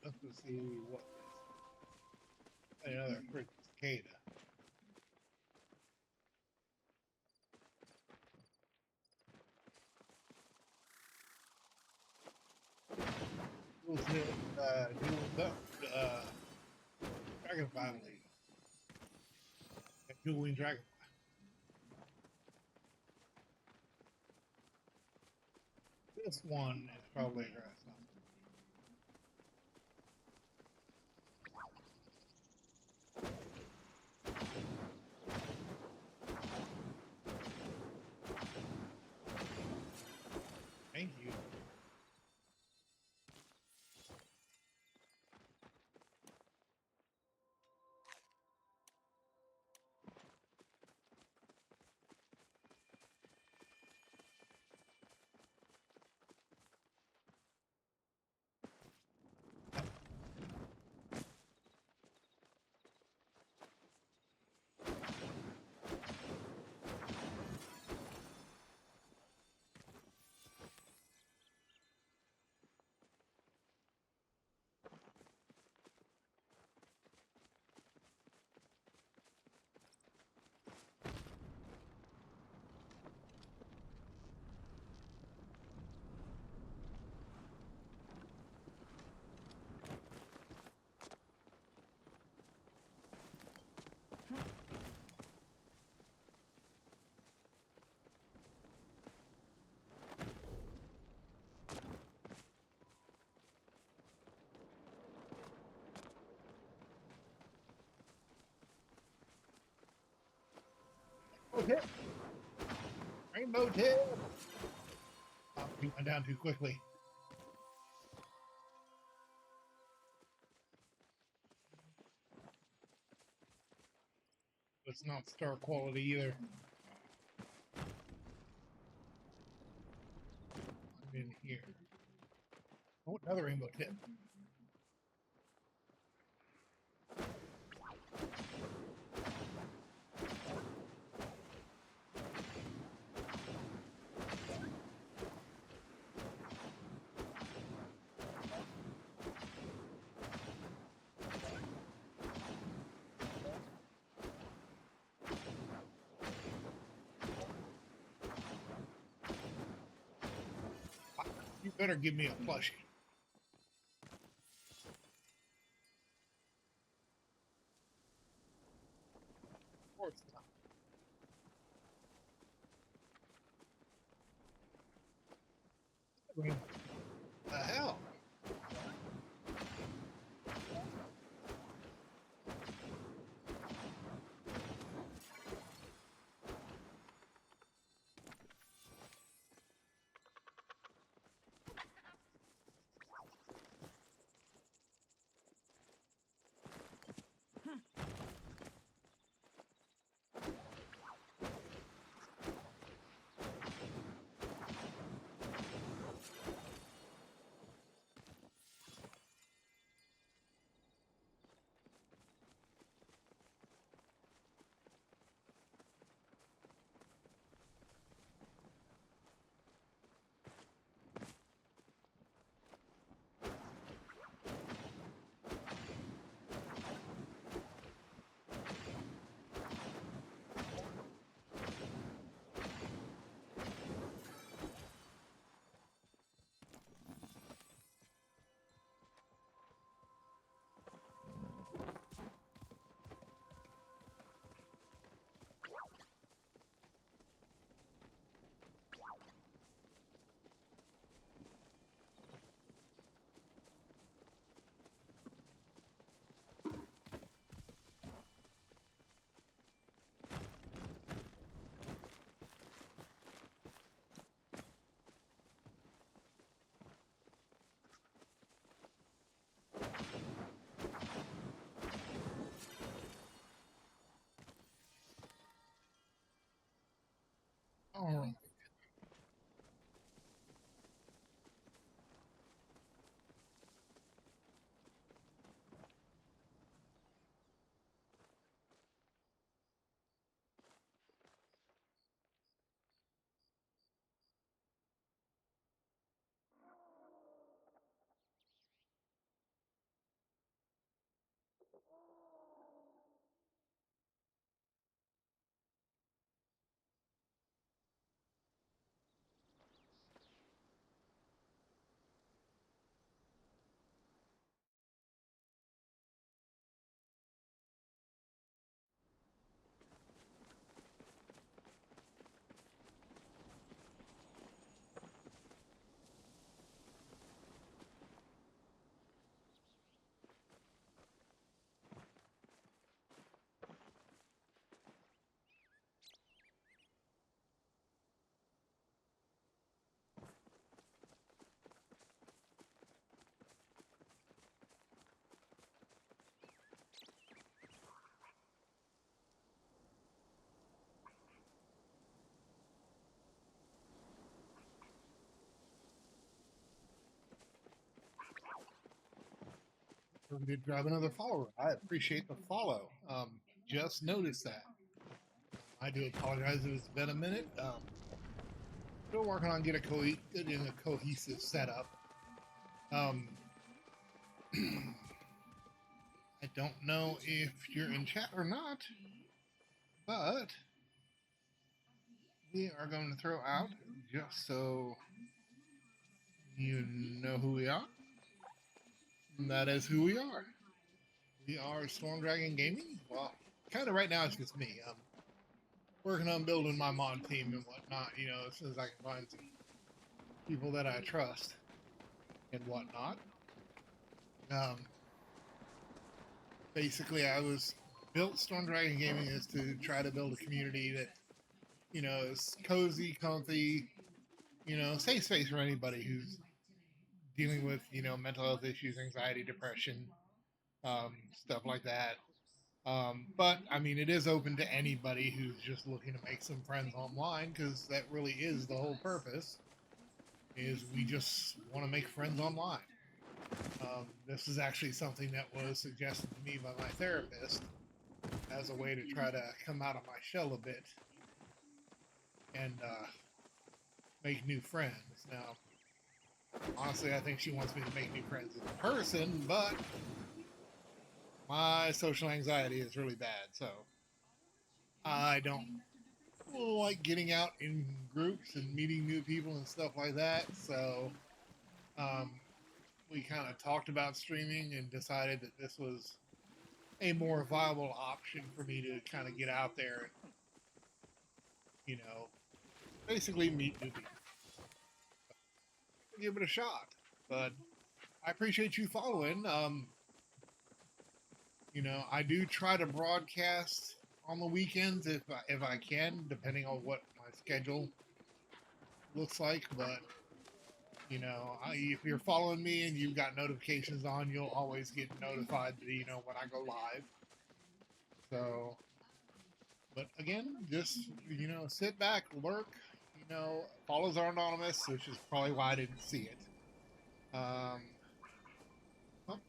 Let's go see what this. Another freaking cicada. Who's it? Dragonfly lady. Dueling dragonfly. This one is probably a grasshopper. Thank you. Okay. Rainbow tip. Oh, he went down too quickly. It's not star quality either. I'm in here. Oh, another rainbow tip. You better give me a plushie. Of course not. What the hell? All right. We did grab another follower. I appreciate the follow. Just noticed that. I do apologize if it's been a minute. Still working on getting a cohesive setup. Um, I don't know if you're in chat or not, but we are going to throw out just so you know who we are. And that is who we are. We are Storm Dragon Gaming. Well, kind of right now it's just me. I'm working on building my mod team and whatnot. As soon as I can find some people that I trust and whatnot. Um, Basically, I was built Storm Dragon Gaming is to try to build a community that is cozy, comfy, safe space for anybody who's dealing with mental health issues, anxiety, depression, stuff like that. But I mean, it is open to anybody who's just looking to make some friends online because that really is the whole purpose. Is we just want to make friends online. This is actually something that was suggested to me by my therapist as a way to try to come out of my shell a bit and make new friends. Now, honestly, I think she wants me to make new friends in person, but my social anxiety is really bad, so I don't like getting out in groups and meeting new people and stuff like that. So um, we kind of talked about streaming and decided that this was a more viable option for me to kind of get out there and, you know, basically meet new people. Give it a shot. But I appreciate you following. I do try to broadcast on the weekends if I can, depending on what my schedule looks like. But if you're following me and you've got notifications on, you'll always get notified. When I go live. So, but again, just sit back, lurk. Follows are anonymous, which is probably why I didn't see it. Oh,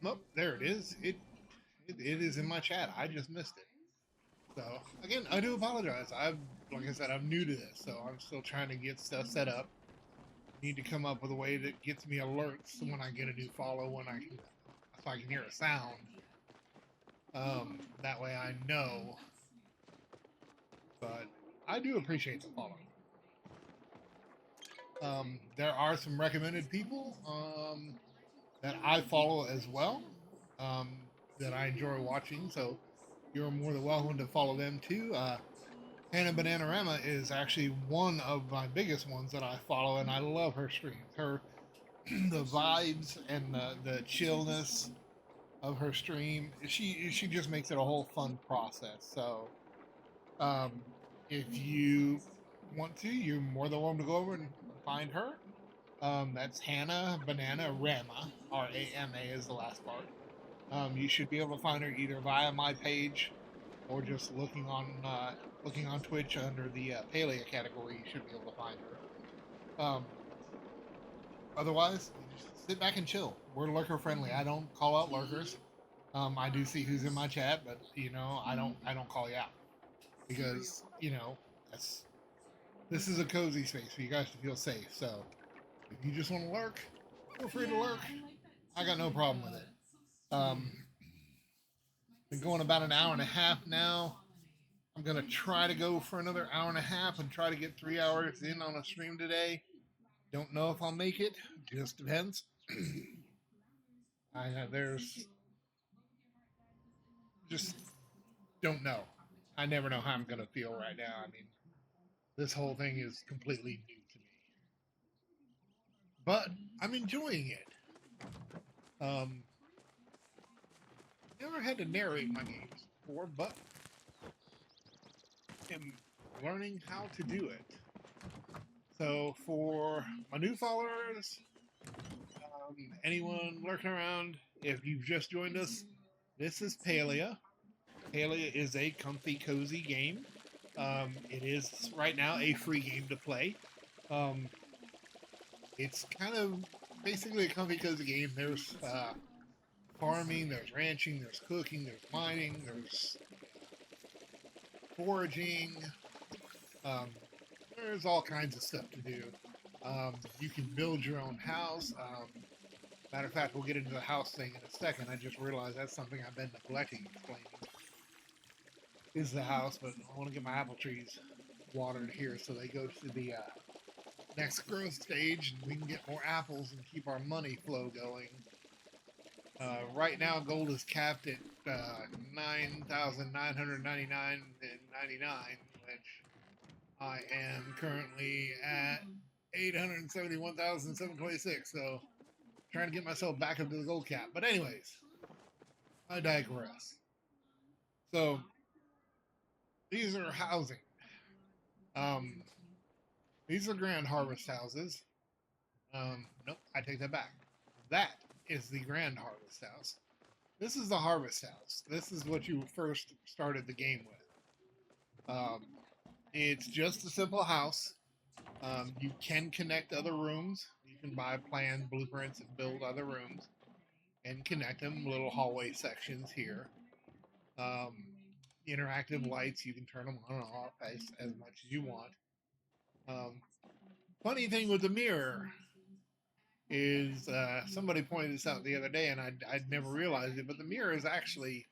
nope, there it is. It is in my chat. I just missed it. So again, I do apologize. Like I said, I'm new to this, so I'm still trying to get stuff set up. Need to come up with a way that gets me alerts when I get a new follow, so I can hear a sound. That way I know. But I do appreciate the follow. There are some recommended people that I follow as well, that I enjoy watching. So you're more than welcome to follow them too. Hannah Bananarama is actually one of my biggest ones that I follow, and I love her streams. Her the vibes and the chillness of her stream. She just makes it a whole fun process. So um, if you want to, you're more than welcome to go over and find her. That's Hannah Banana Rama. Rama is the last part. You should be able to find her either via my page or just looking on Twitch under the Palia category. You should be able to find her. Otherwise, just sit back and chill. We're lurker friendly. I don't call out lurkers. I do see who's in my chat, but I don't call you out because that's this is a cozy space for you guys to feel safe. So if you just want to lurk, feel free to lurk. I got no problem with it. Been going about an hour and a half now. I'm gonna try to go for another hour and a half and try to get 3 hours in on a stream today. Don't know if I'll make it. Just depends. There's just don't know. I never know how I'm gonna feel right now. I mean, this whole thing is completely new to me, but I'm enjoying it. Um, Never had to narrate my games before, but am learning how to do it. So for my new followers, anyone lurking around, if you've just joined us, this is Palia. Palia is a comfy, cozy game. It is right now a free game to play. It's kind of basically a comfy, cozy game. There's farming, there's ranching, there's cooking, there's mining, there's foraging. Um, there's all kinds of stuff to do. You can build your own house. Matter of fact, we'll get into the house thing in a second. I just realized that's something I've been neglecting explaining. Is the house, but I want to get my apple trees watered here so they go to the next growth stage and we can get more apples and keep our money flow going. Right now, gold is capped at 9,999.99, which I am currently at 871,726. So, trying to get myself back up to the gold cap. But anyways, I digress. So, these are housing. These are grand harvest houses. Nope, I take that back. That is the grand harvest house. This is the harvest house. This is what you first started the game with. It's just a simple house. You can connect other rooms. You can buy plans, blueprints, and build other rooms and connect them. Little hallway sections here. Interactive lights. You can turn them on and off as much as you want. Funny thing with the mirror is somebody pointed this out the other day, and I'd never realized it, but the mirror is actually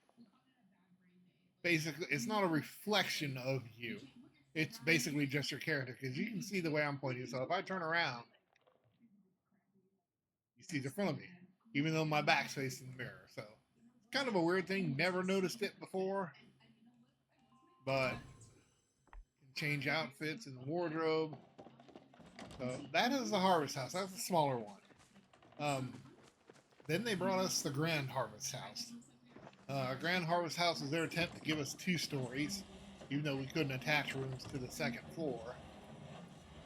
basically, it's not a reflection of you. It's basically just your character, because you can see the way I'm pointing. So if I turn around, you seat in front of me, even though my back's facing the mirror. So it's kind of a weird thing. Never noticed it before, but change outfits in the wardrobe. So that is the Harvest House. That's the smaller one. Then they brought us the Grand Harvest House. Grand Harvest House was their attempt to give us 2 stories, even though we couldn't attach rooms to the second floor.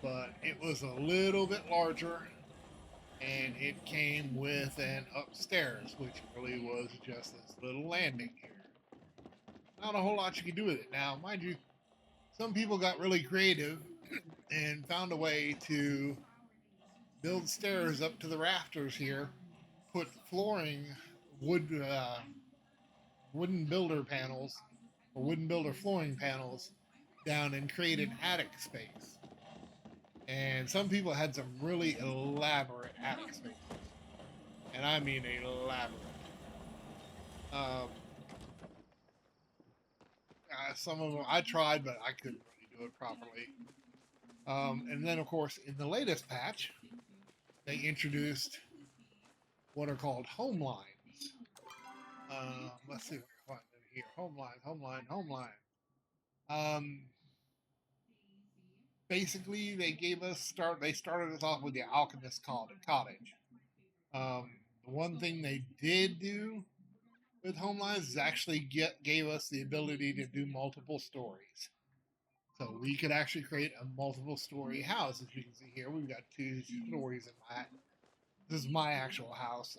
But it was a little bit larger, and it came with an upstairs, which really was just this little landing here. Not a whole lot you could do with it. Now, mind you, some people got really creative and found a way to build stairs up to the rafters here, put flooring, wooden builder panels, or wooden builder flooring panels down and create an attic space. And some people had some really elaborate attic spaces. And I mean elaborate. Um, some of them I tried, but I couldn't really do it properly. And then, of course, in the latest patch, they introduced what are called home lines. Let's see what I find in here. Home line. Basically, they started us off with the Alchemist Cottage. The one thing they did do with home lines is actually gave us the ability to do multiple stories. So we could actually create a multiple story house. As you can see here, we've got 2 stories in my. This is my actual house.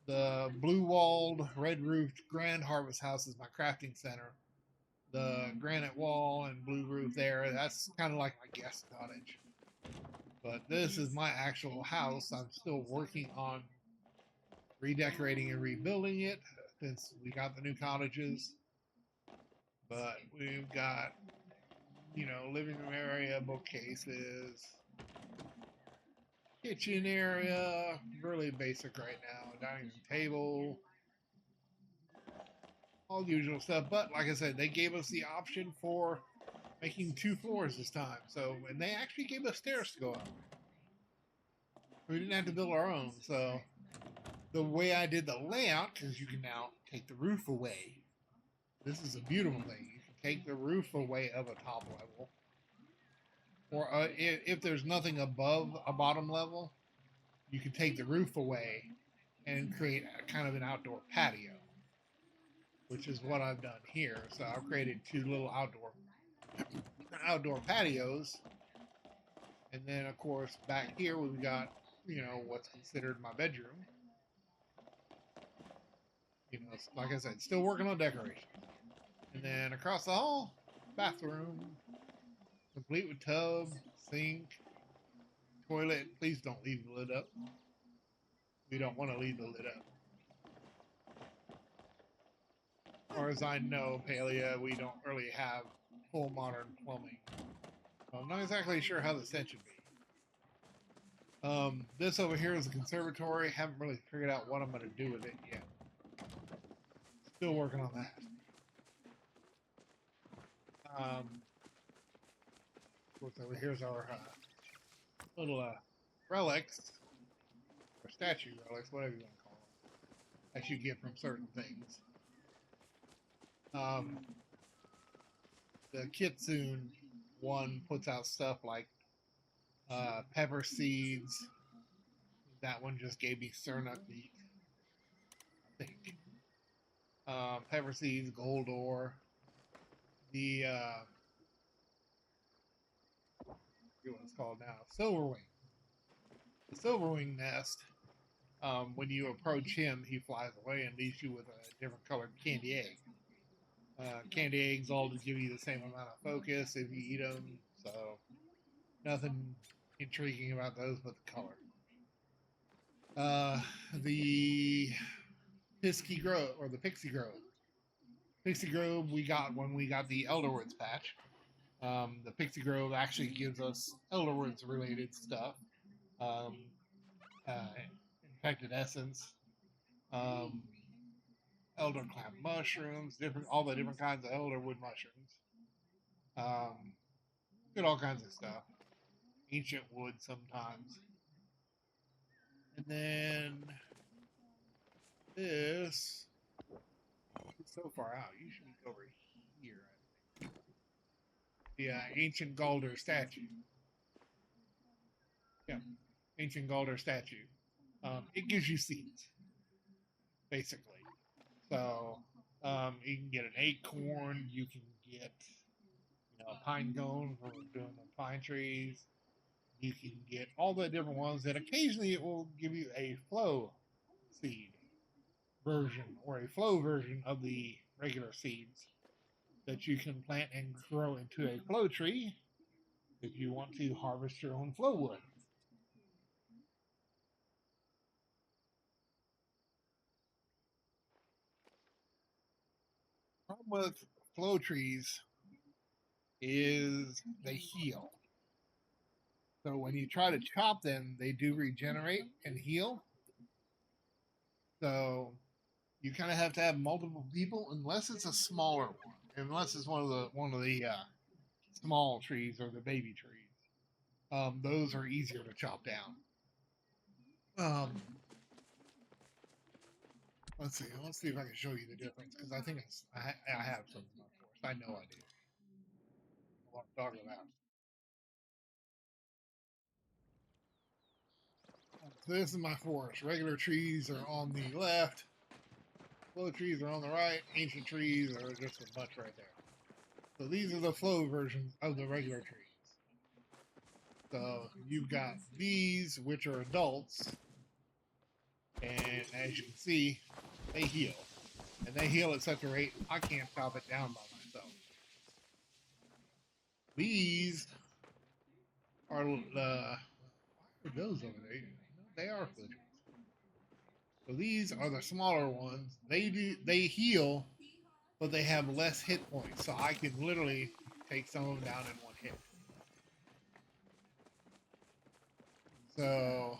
The blue walled, red roofed Grand Harvest House is my crafting center. The granite wall and blue roof there, that's kind of like my guest cottage. But this is my actual house. I'm still working on redecorating and rebuilding it since we got the new cottages. But we've got, living room area, bookcases, kitchen area, really basic right now, dining room table, all the usual stuff. But like I said, they gave us the option for making 2 floors this time. So, and they actually gave us stairs to go up. We didn't have to build our own. So, the way I did the layout, because you can now take the roof away. This is a beautiful thing. You can take the roof away of a top level. Or if there's nothing above a bottom level, you can take the roof away and create a kind of an outdoor patio, which is what I've done here. So I've created 2 little outdoor patios, and then of course back here we've got what's considered my bedroom. Like I said, still working on decoration. And then across the hall, bathroom, complete with tub, sink, toilet. Please don't leave the lid up. We don't want to leave the lid up. As far as I know, Palia, we don't really have full modern plumbing. So I'm not exactly sure how this should be. This over here is a conservatory. Haven't really figured out what I'm going to do with it yet. Still working on that. Of course, over here's our little relics, or statue relics, whatever you want to call them, that you get from certain things. The Kitsune one puts out stuff like pepper seeds. That one just gave me Cernuk meat, I think. Pepper seeds, gold ore. The what it's called now, silverwing. The silverwing nest. When you approach him, he flies away and leaves you with a different colored candy egg. Candy eggs all to give you the same amount of focus if you eat them. So nothing intriguing about those but the color. The Pixie Grove, or the Pixie Grove. Pixie Grove we got when we got the Elderwoods patch. The Pixie Grove actually gives us Elderwoods related stuff. Um, Infected Essence, elder clam mushrooms, all the different kinds of elderwood mushrooms. Get all kinds of stuff. Ancient wood sometimes. And then this is so far out. You should be over here, I think. The ancient Galder statue. Yeah, ancient Galder statue. It gives you seeds, basically. So you can get an acorn. You can get a pine cone for doing the pine trees. You can get all the different ones, and occasionally it will give you a flow seed version or a flow version of the regular seeds that you can plant and grow into a flow tree if you want to harvest your own flow wood. The problem with flow trees is they heal. So when you try to chop them, they do regenerate and heal. So you kind of have to have multiple people, unless it's a smaller one, unless it's one of the small trees or the baby trees. Those are easier to chop down. Let's see. Let's see if I can show you the difference because I think I have some in my forest. I know I do. What I'm talking about. So this is my forest. Regular trees are on the left. Flow trees are on the right. Ancient trees are just a bunch right there. So these are the flow versions of the regular trees. So you've got these, which are adults, and as you can see, they heal. And they heal at such a rate, I can't chop it down by myself. These are the. Why are those over there? They are flow trees. So these are the smaller ones. They heal, but they have less hit points. So I can literally take some of them down in one hit. So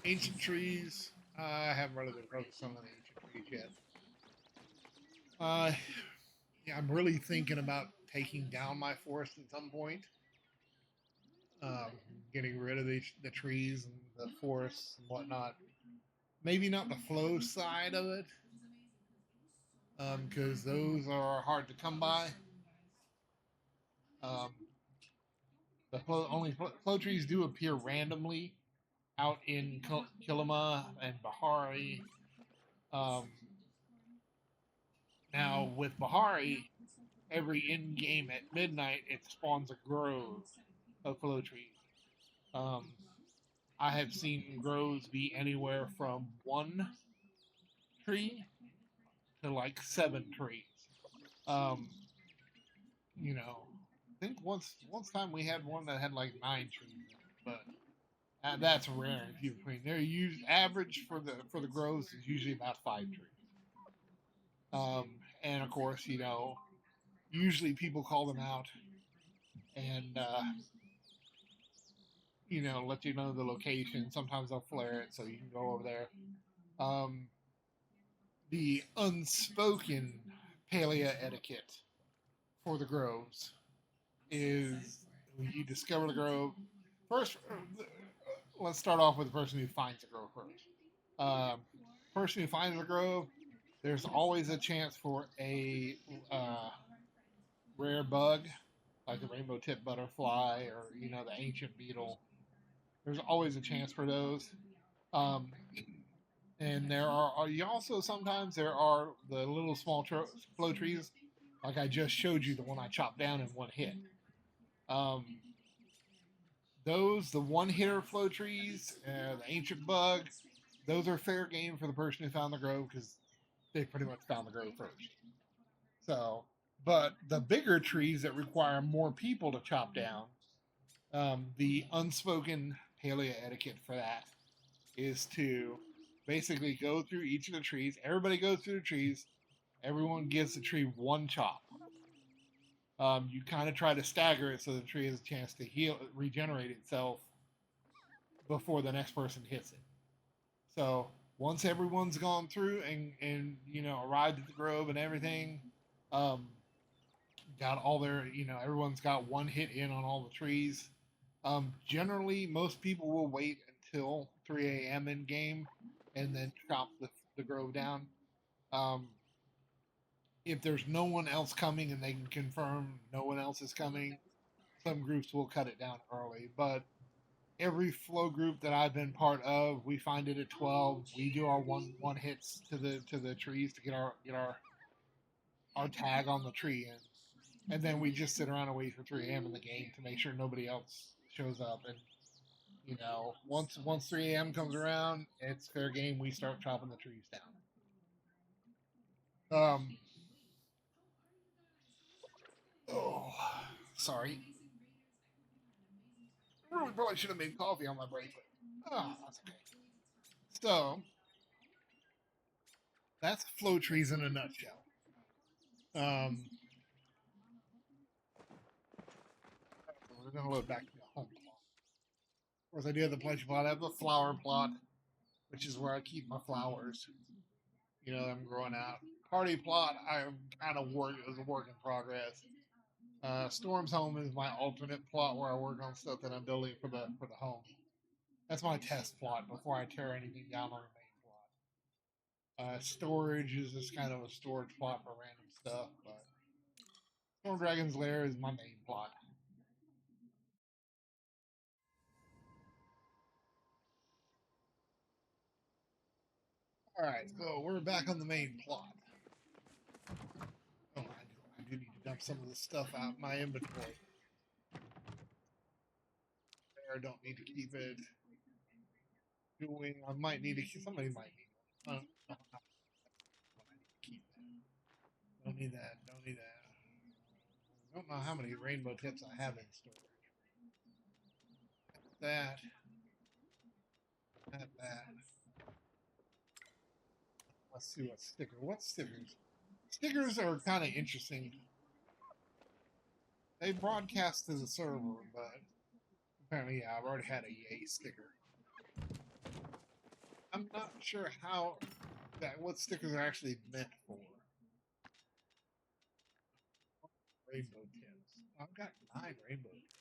ancient trees. I haven't really been focused on the ancient trees yet. Yeah, I'm really thinking about taking down my forest at some point. Um, Getting rid of the trees and the forests and whatnot. Maybe not the flow side of it, because those are hard to come by. Um, the flow trees do appear randomly out in Kilima and Bahari. Um, Now with Bahari, every in game at midnight it spawns a grove of flow trees. Um, I have seen groves be anywhere from one tree to like seven trees. Um, I think once time we had one that had like nine trees in it, but that's rare and few between. They're used average for the groves is usually about five trees. And of course, usually people call them out and let you know the location. Sometimes they'll flare it so you can go over there. Um, the unspoken Palia etiquette for the groves is when you discover the grove. First, let's start off with the person who finds the grove first. Person who finds the grove, there's always a chance for a rare bug, like the rainbow tip butterfly or the ancient beetle. There's always a chance for those. Um, and you also sometimes there are the little small flow trees, like I just showed you, the one I chopped down in one hit. Um, the one hitter flow trees, the ancient bug, those are fair game for the person who found the grove because they pretty much found the grove first. So, but the bigger trees that require more people to chop down, the unspoken paleo etiquette for that is to basically go through each of the trees. Everybody goes through the trees. Everyone gives the tree one chop. You kind of try to stagger it so the tree has a chance to regenerate itself before the next person hits it. So once everyone's gone through and arrived at the grove and everything, um, got all their everyone's got one hit in on all the trees. Generally, most people will wait until 3 a.m. in game, and then chop the grove down. Um, if there's no one else coming and they can confirm no one else is coming, some groups will cut it down early. But every flow group that I've been part of, we find it at 12. We do our one hits to the trees to get our tag on the tree in, and then we just sit around and wait for 3 a.m. in the game to make sure nobody else shows up. And once 3 a.m. comes around, it's fair game. We start chopping the trees down. Oh, sorry. I really probably should have made coffee on my break, but that's okay. So that's flow trees in a nutshell. Um, we're gonna load back to the home plot. Of course, I do have the pleasure plot. I have the flower plot, which is where I keep my flowers. I'm growing out. Party plot, I'm kind of work as a work in progress. Storm's home is my alternate plot where I work on stuff that I'm building for the home. That's my test plot before I tear anything down on the main plot. Storage is just kind of a storage plot for random stuff, but Storm Dragon's Lair is my main plot. All right, so we're back on the main plot. Oh, I do need to dump some of this stuff out my inventory. There, I don't need to keep it. Doing, I might need to. Somebody might need one. I need to keep that. Don't need that. Don't need that. I don't know how many rainbow tips I have in storage. That. That. Let's see what sticker. What stickers? Stickers are kind of interesting. They broadcast to the server, but apparently, yeah, I've already had a yay sticker. I'm not sure what stickers are actually meant for. Rainbow tips. I've got 9 rainbow tips.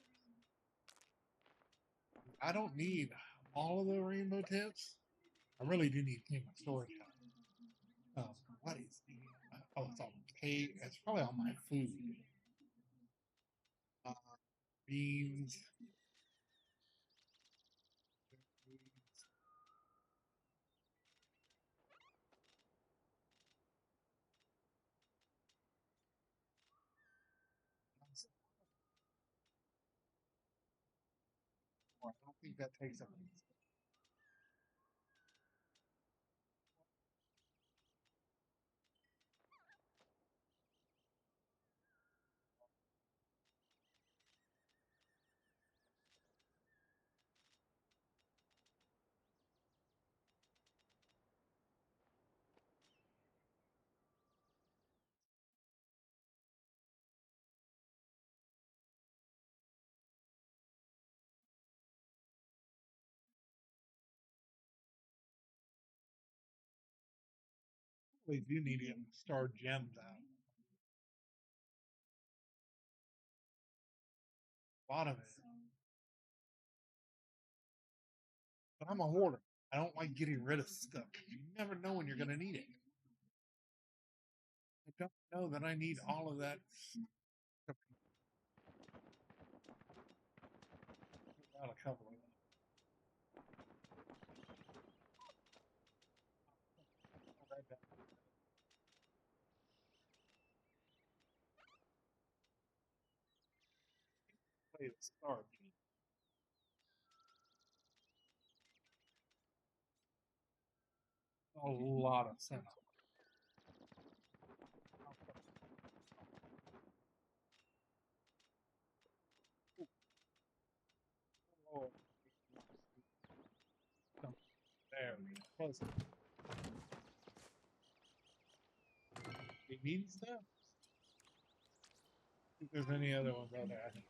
I don't need all of the rainbow tips. I really do need to clean my storage out. What is the? It's on cake. It's probably on my food. Uh, beans. I don't think that takes up. We do need to get star gems out. A lot of it. But I'm a hoarder. I don't like getting rid of stuff. You never know when you're going to need it. I don't know that I need all of that stuff. Out a couple of them. Play the star gem. A lot of sense. Oh, there. Close. It means stuff. If there's any other ones out there, I think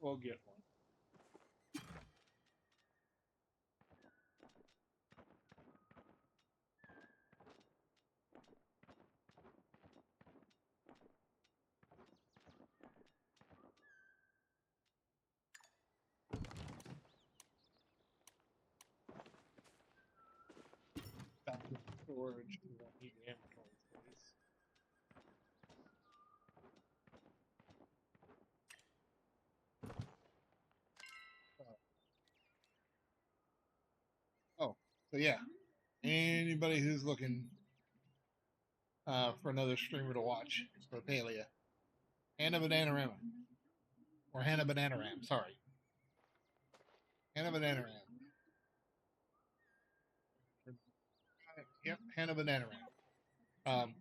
we'll get one. storage. We don't need the inventory space. Oh, so yeah. Anybody who's looking for another streamer to watch for Palia, Hannah Bananarama or Hannah Bananaram, sorry, Hannah Bananaram. Yep, Hannah Bananaram. Um,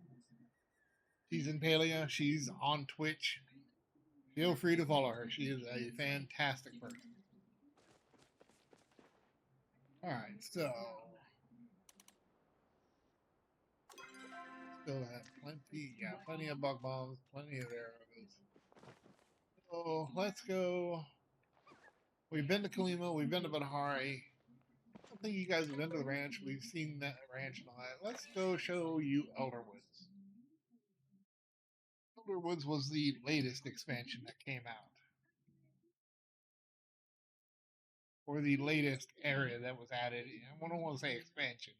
she's in Palia. She's on Twitch. Feel free to follow her. She is a fantastic person. All right, so still have plenty, yeah, plenty of bug bombs, plenty of arrows. So let's go. We've been to Kalima, we've been to Badahari. I don't think you guys have been to the ranch. We've seen that ranch and all that. Let's go show you Elderwoods. Elderwoods was the latest expansion that came out, or the latest area that was added. I don't want to say expansion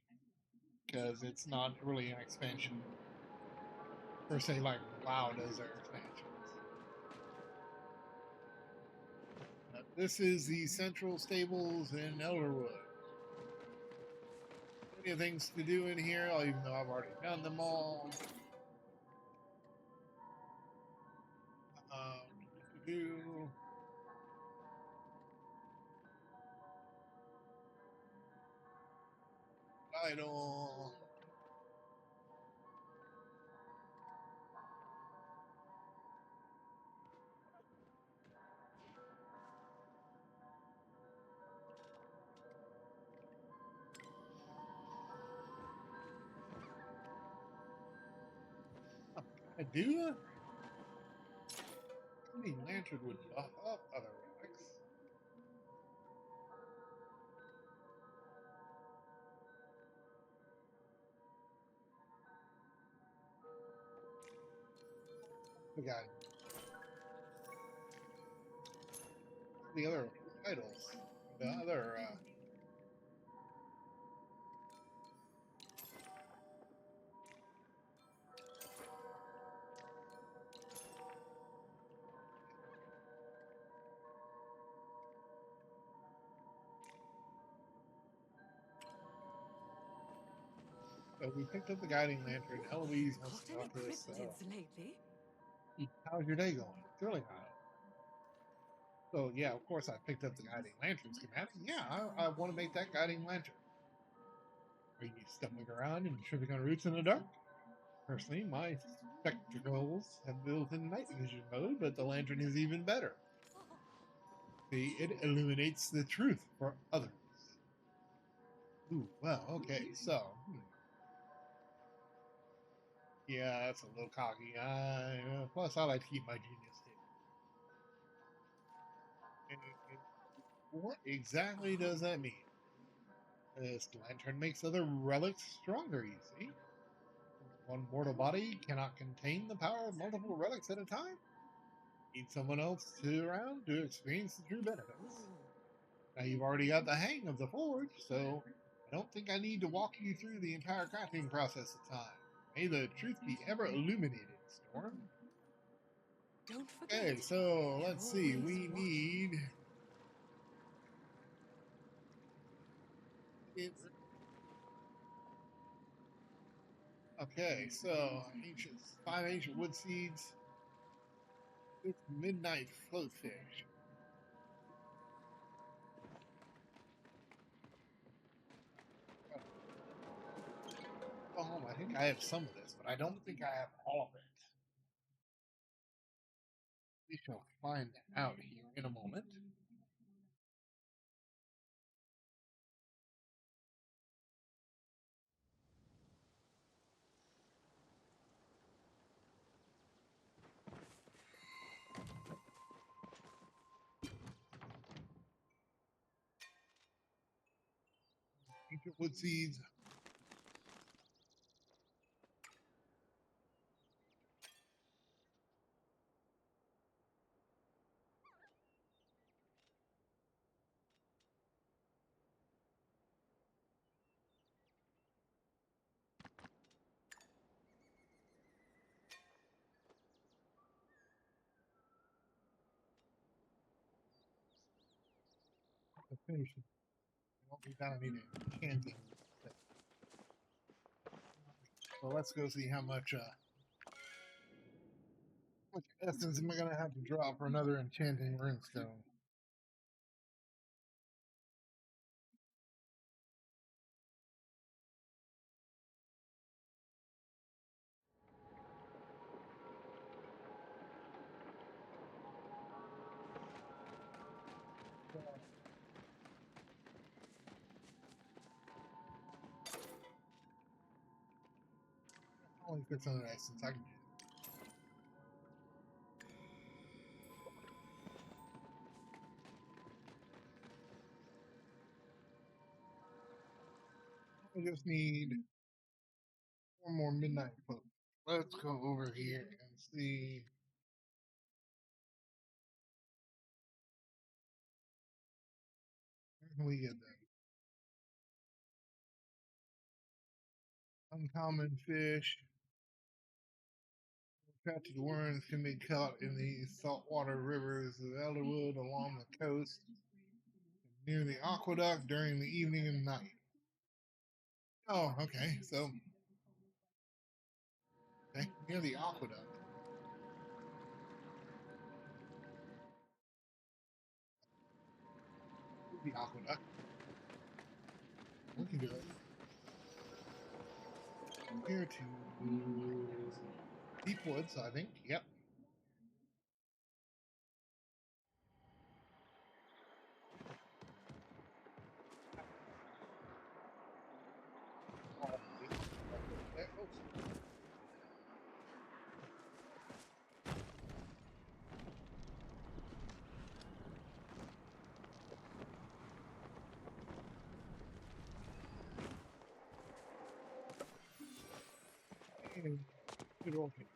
because it's not really an expansion per se, like WoW does their expansions. This is the central stables in Elderwood. Plenty of things to do in here, even though I've already done them all. Um, do title. I do. I mean, Lantern would buff up other relics. We got the other titles. The other. So we picked up the guiding lantern. Eloise wants Caught to any talk to us. So, cryptids lately? how's your day going? It's really not. So yeah, of course I picked up the guiding lantern schematic. Yeah, I want to make that guiding lantern. Are you stumbling around and tripping on roots in the dark? Personally, my spectacles have built-in night vision mode, but the lantern is even better. See, it illuminates the truth for others. Ooh, well, okay, so yeah, that's a little cocky. Plus, I like to keep my genius hidden. What exactly does that mean? This lantern makes other relics stronger, you see. One mortal body cannot contain the power of multiple relics at a time. Need someone else to around to experience the true benefits. Now you've already got the hang of the forge, so I don't think I need to walk you through the entire crafting process of time. May the truth be ever illuminated, Storm. Don't forget. Okay, so They're let's see. always We watching. need it. Okay, so ancient 5 ancient wood seeds. It's midnight floatfish. Go home. I think I have some of this, but I don't think I have all of it. We shall find out here in a moment. Ancient wood seeds. finish it. We gotta need a candy. So let's go see how much essence am I gonna have to drop for another enchanting runestone. Only 600 essence. I can do it. I just need one more midnight book. Let's go over here and see. Where can we get that? Uncommon fish. Patchy worms can be caught in the saltwater rivers of Elderwood along the coast near the aqueduct during the evening and night. Oh, okay. So, okay, near the aqueduct. The aqueduct. We can do it. Here to Deep Woods, I think. Yep. Good old thing.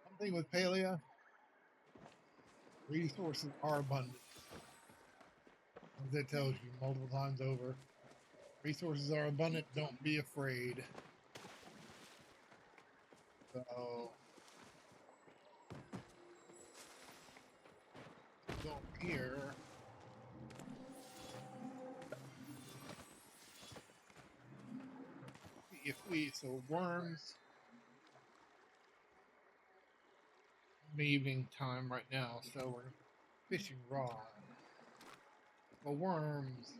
One thing with Palia, resources are abundant. As it tells you multiple times over, resources are abundant. Don't be afraid. So, go here. If we so worms, evening time right now, so we're fishing rod. Go worms.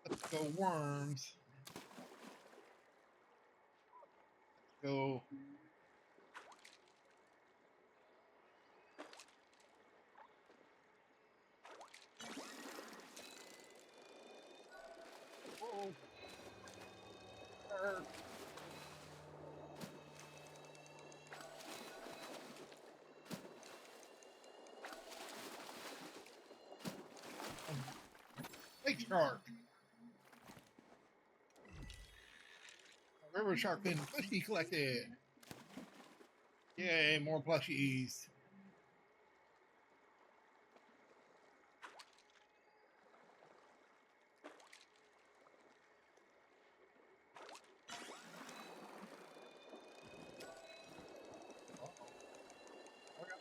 Let's go worms. Go. Oh, lake shark. A river shark fin plushie collected. Yay, more plushies.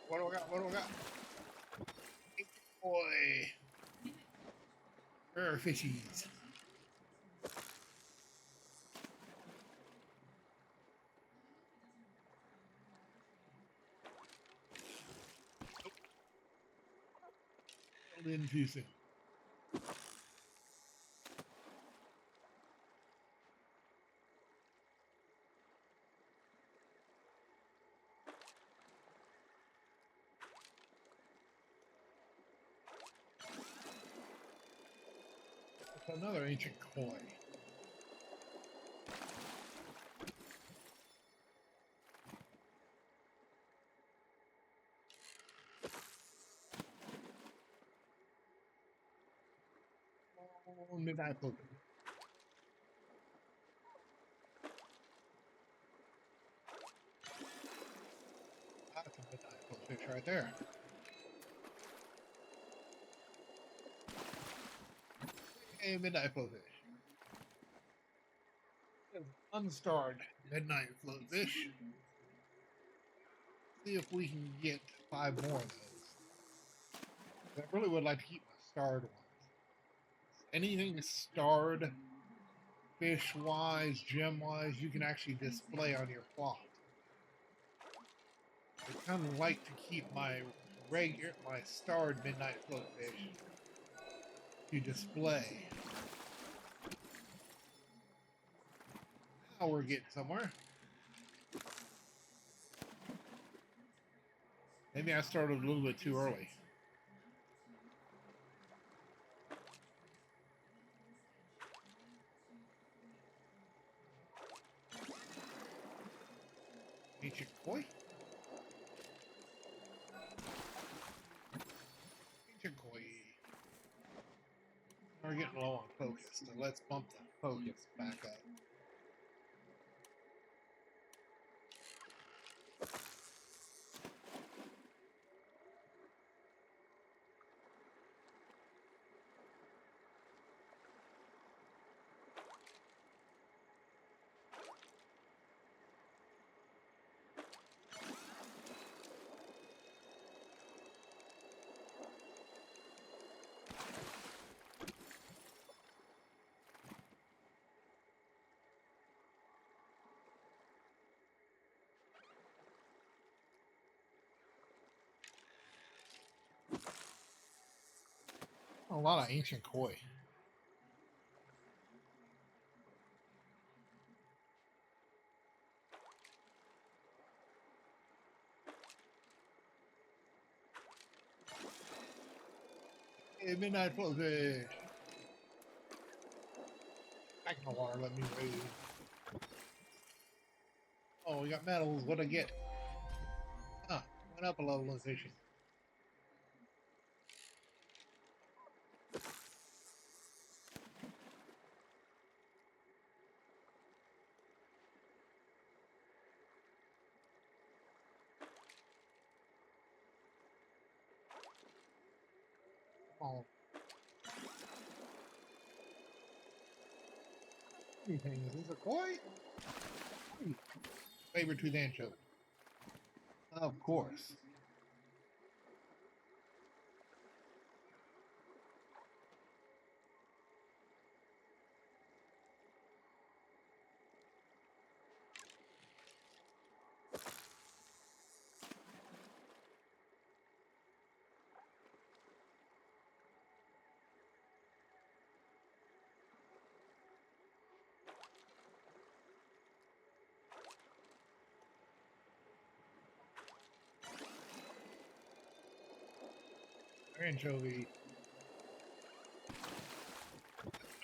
What do I got? What do I got? Boy. Rare fishies. In too soon. That's another ancient koi. Oh, midnight focus. That's a midnight fish right there. Hey, midnight fish. Unstarred midnight floatfish. See if we can get 5 more of those. I really would like to keep my starred ones. Anything starred, fish wise, gem wise, you can actually display on your plot. I kind of like to keep my starred midnight float fish to display. Now we're getting somewhere. Maybe I started a little bit too early. Ancient koi? Ancient koi. We're getting low on focus, so let's bump the focus back up. A lot of ancient koi. Hey, midnight float fish. Back in the water, let me wade. Oh, we got medals. What'd I get? Huh, went up a level in fishing. Oh, anything. Is this a koi? Favorite tooth anchovy. Of course. Anchovy.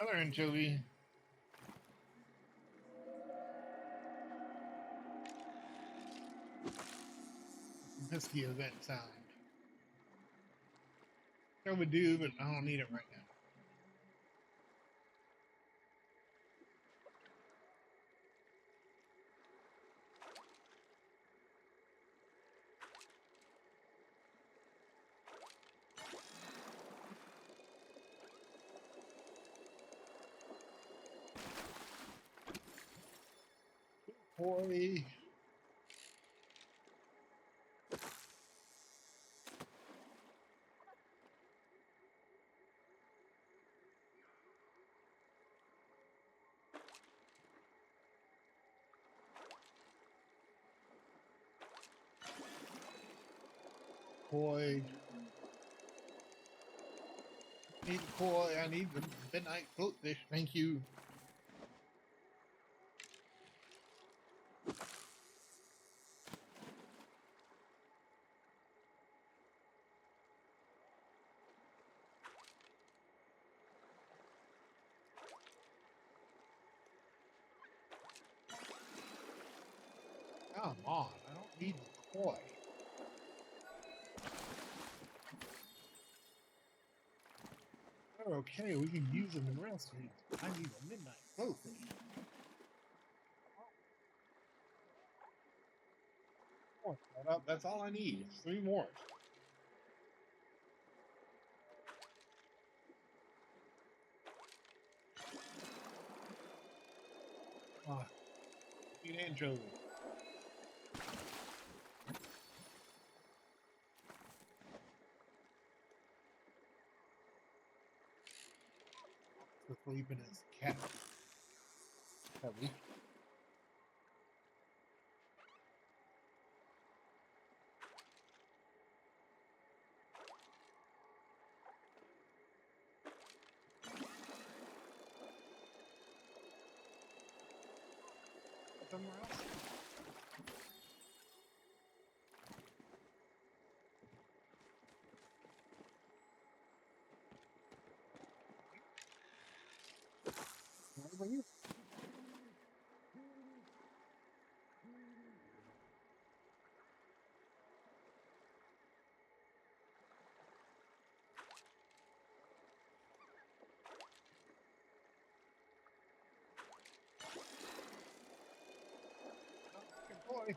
Other anchovy. Whiskey event sound. I would do, but I don't need it right now. Koi. Koi. Need koi. I need the midnight float fish. Thank you. Come on. I don't need the koi. They're okay. We can use them in recipes. I need a midnight float fish. Oh, that's all I need. 3 more. Ah, need anchovy. Sleeping is cat heavy. Somewhere else. Over here. Good boy.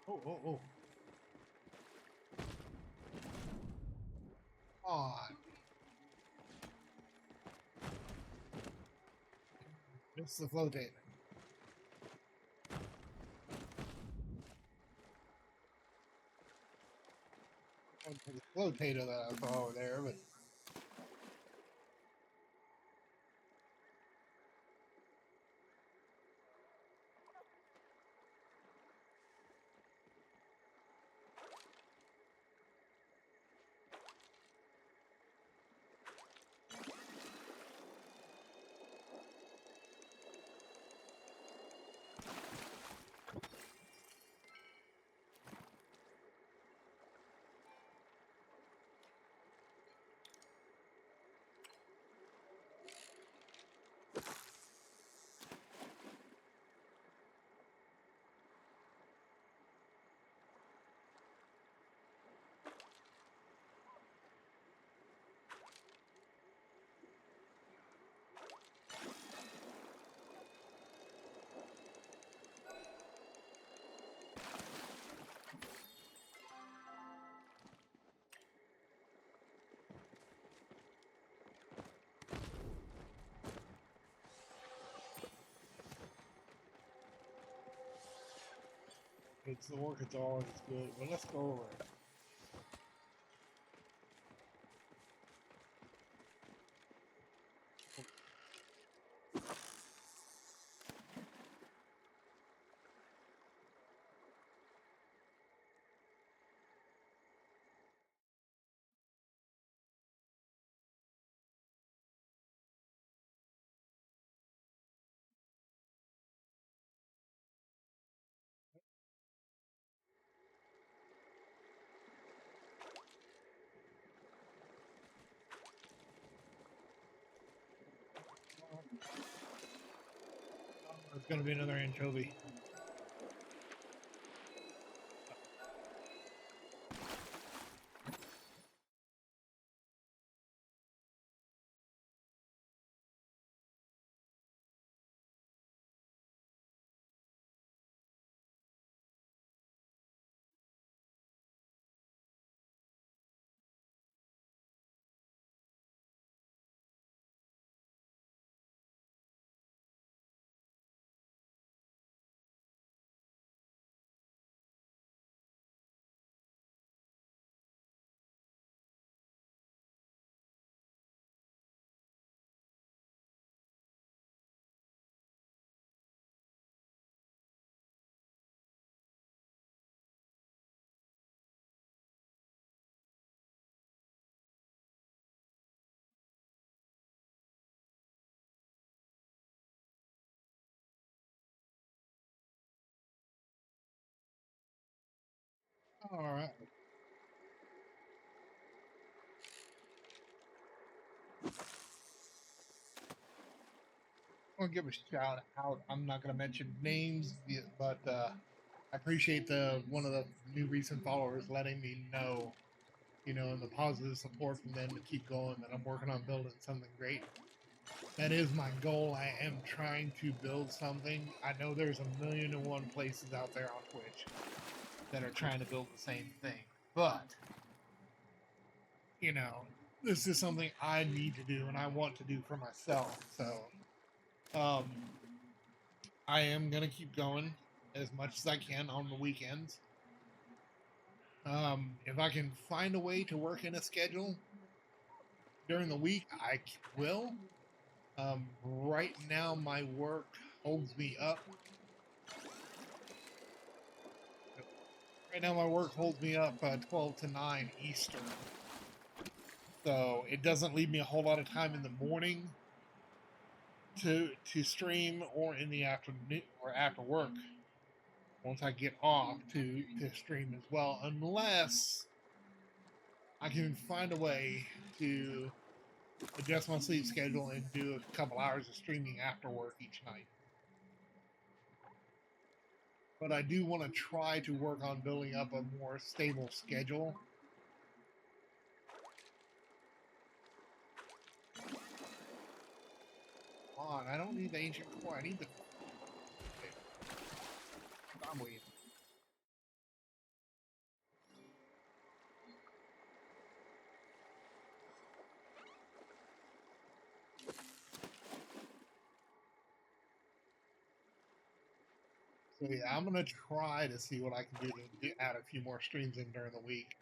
Oh, oh, oh. Come on. It's the floating. Went for the flotator that I saw over there, but it's the work. It's always good. But let's go over it. It's going to be another anchovy. All right. I'm gonna give a shout out. I'm not gonna mention names, but I appreciate the one of the new recent followers letting me know, and the positive support from them to keep going. That I'm working on building something great. That is my goal. I am trying to build something. I know there's a million and one places out there on Twitch that are trying to build the same thing, but you know, this is something I need to do and I want to do for myself. So, I am gonna keep going as much as I can on the weekends. If I can find a way to work in a schedule during the week, I will. Right now, my work holds me up. Right now, my work holds me up 12 to 9 Eastern. So it doesn't leave me a whole lot of time in the morning to stream, or in the afternoon or after work once I get off to stream as well, unless I can find a way to adjust my sleep schedule and do a couple hours of streaming after work each night. But I do want to try to work on building up a more stable schedule. Come on, I don't need the ancient core. I need the. I'm waiting. So yeah, I'm gonna try to see what I can do to add a few more streams in during the week.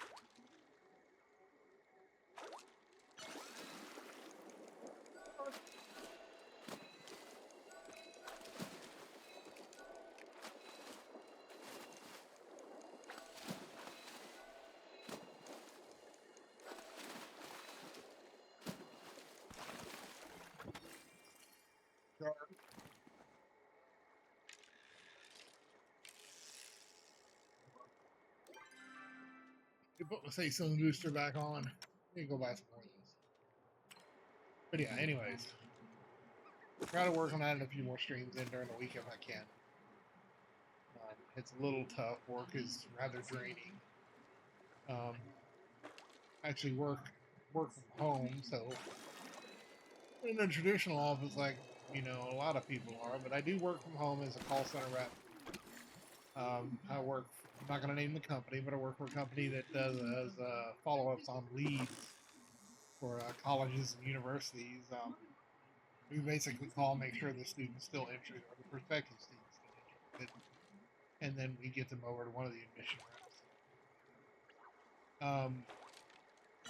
You put my Say Sun booster back on. Let me go buy some more of those. But yeah, anyways, try to work on adding a few more streams in during the week if I can. It's a little tough. Work is rather draining. Um, actually work from home, so in a traditional office, like a lot of people are, but I do work from home as a call center rep. I work. I'm not going to name the company, but I work for a company that does follow-ups on leads for colleges and universities. We basically call, make sure the student's still interested, or the prospective student's still interested, and then we get them over to one of the admission reps.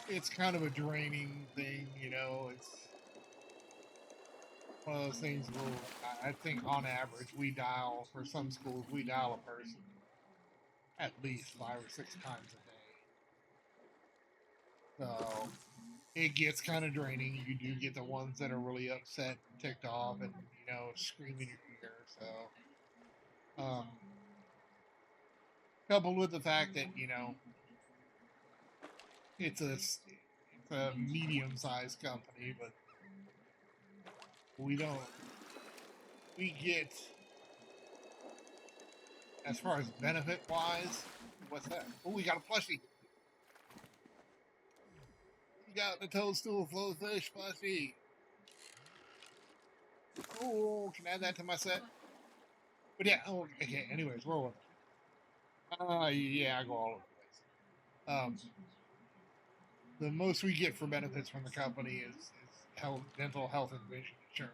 It's kind of a draining thing, It's one of those things where I think on average for some schools, we dial a person at least 5 or 6 times a day. So it gets kind of draining. You do get the ones that are really upset and ticked off and, screaming in your ear. So, coupled with the fact that, it's a medium sized company, but we don't, we get, as far as benefit wise, what's that? Oh, we got a plushie. We got the toadstool flow fish plushie. Oh, can I add that to my set? But yeah, okay, anyways, where was I? Yeah, I go all over the place. The most we get for benefits from the company is dental health and vision insurance.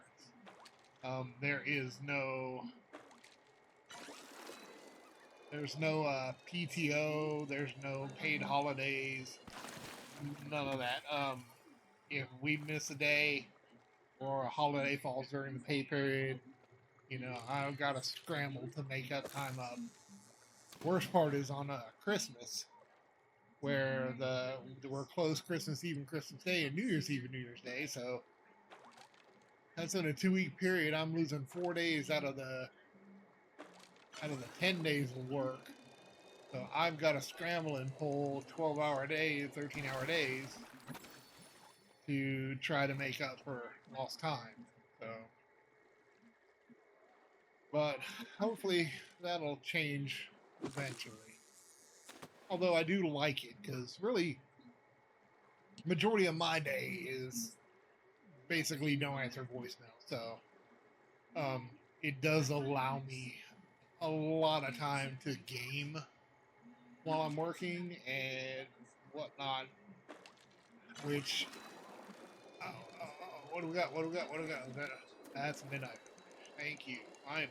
There's no PTO, there's no paid holidays, none of that. If we miss a day or a holiday falls during the pay period, I've got to scramble to make that time up. Worst part is on Christmas, where we're closed Christmas Eve and Christmas Day and New Year's Eve and New Year's Day. So that's in a 2-week period. I'm losing 4 days out of the 10 days of work. So I've got to scramble and pull 12-hour days, 13-hour days to try to make up for lost time. So, but hopefully that'll change eventually. Although I do like it because really, majority of my day is basically no answer voicemail. So um, it does allow me a lot of time to game while I'm working and whatnot. Which, what do we got? What do we got? What do we got? That's midnight. Thank you. Finally.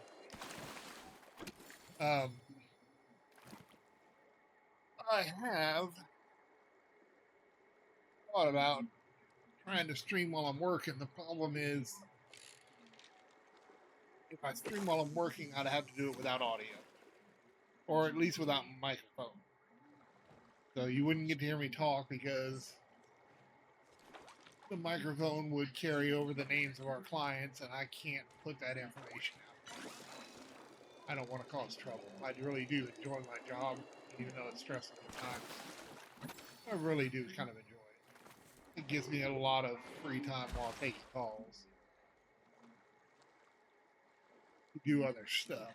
Um, I have thought about trying to stream while I'm working. The problem is, if I stream while I'm working, I'd have to do it without audio, or at least without microphone. So you wouldn't get to hear me talk because the microphone would carry over the names of our clients, and I can't put that information out. I don't want to cause trouble. I really do enjoy my job, even though it's stressful at times. I really do kind of enjoy it. It gives me a lot of free time while taking calls to do other stuff.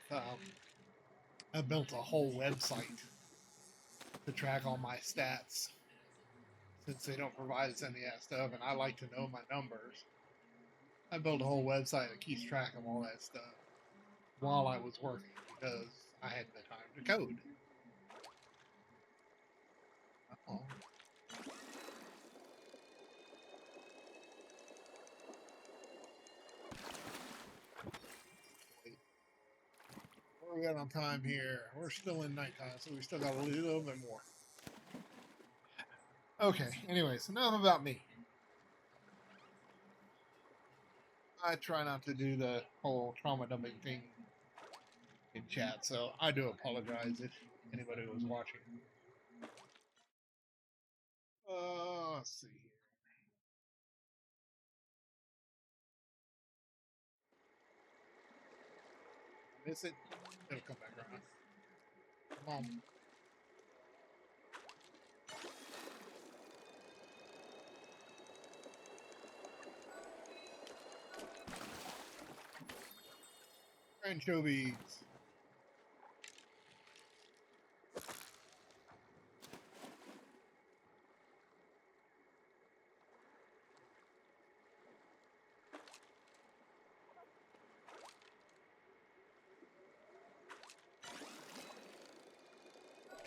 I built a whole website to track all my stats since they don't provide us any of that stuff, and I like to know my numbers. I built a whole website that keeps track of all that stuff while I was working because I had the time to code. Oh. What are we got on time here? We're still in nighttime, so we still got a little bit more. Okay, anyways, enough about me. I try not to do the whole trauma dumping thing in chat, so I do apologize if anybody was watching. Let's see here. Miss it? It'll come back around. Come on. Anchovies.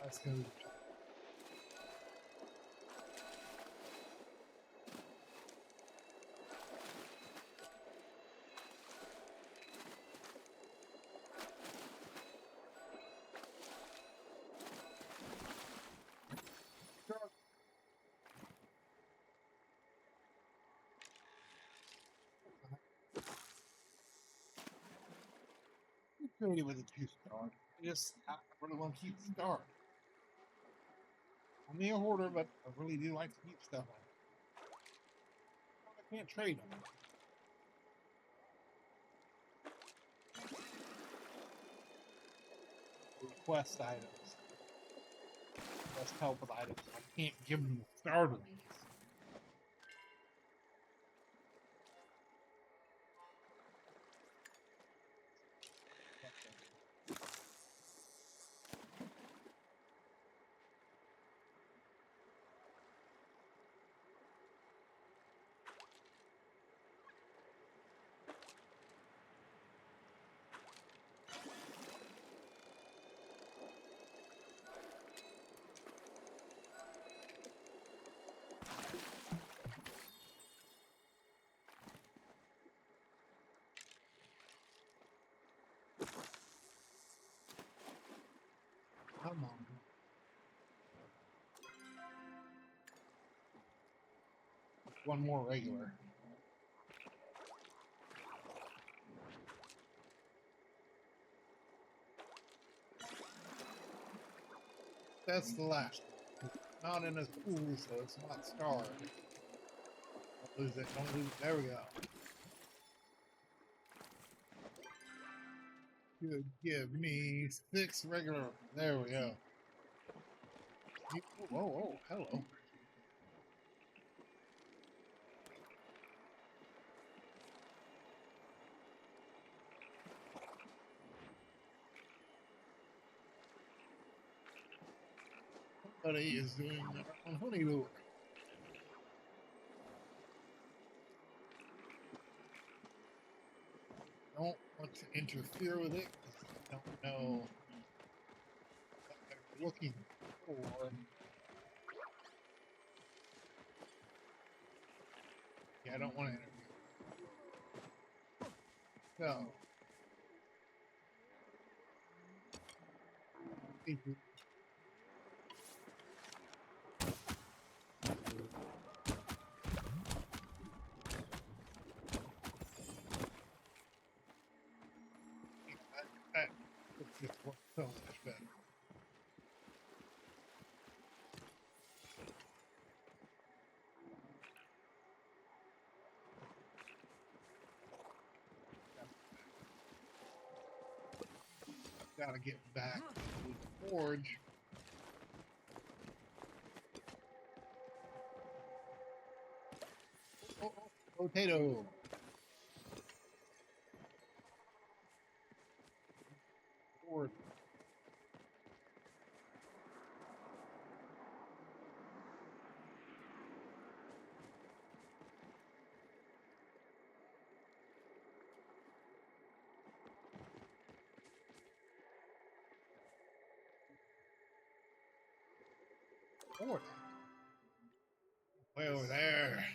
That's good. Created with a 2-star. I really want to keep the star. I'm a hoarder, but I really do like to keep stuff on. I can't trade them. Request items. Request help with items. I can't give them the starter ones. Come on. One more regular. That's the last one. Not in a pool, so it's not starred. Don't lose it. Don't lose it. There we go. Could give me 6 regular. There we go. Whoa, hello. Everybody is doing their own honey lure. Don't want to interfere with it because I don't know what they're looking for. Yeah, I don't want to interfere. So, that just works so much better. Gotta get back to the forge. Potato. Forge. Forge. Way over there.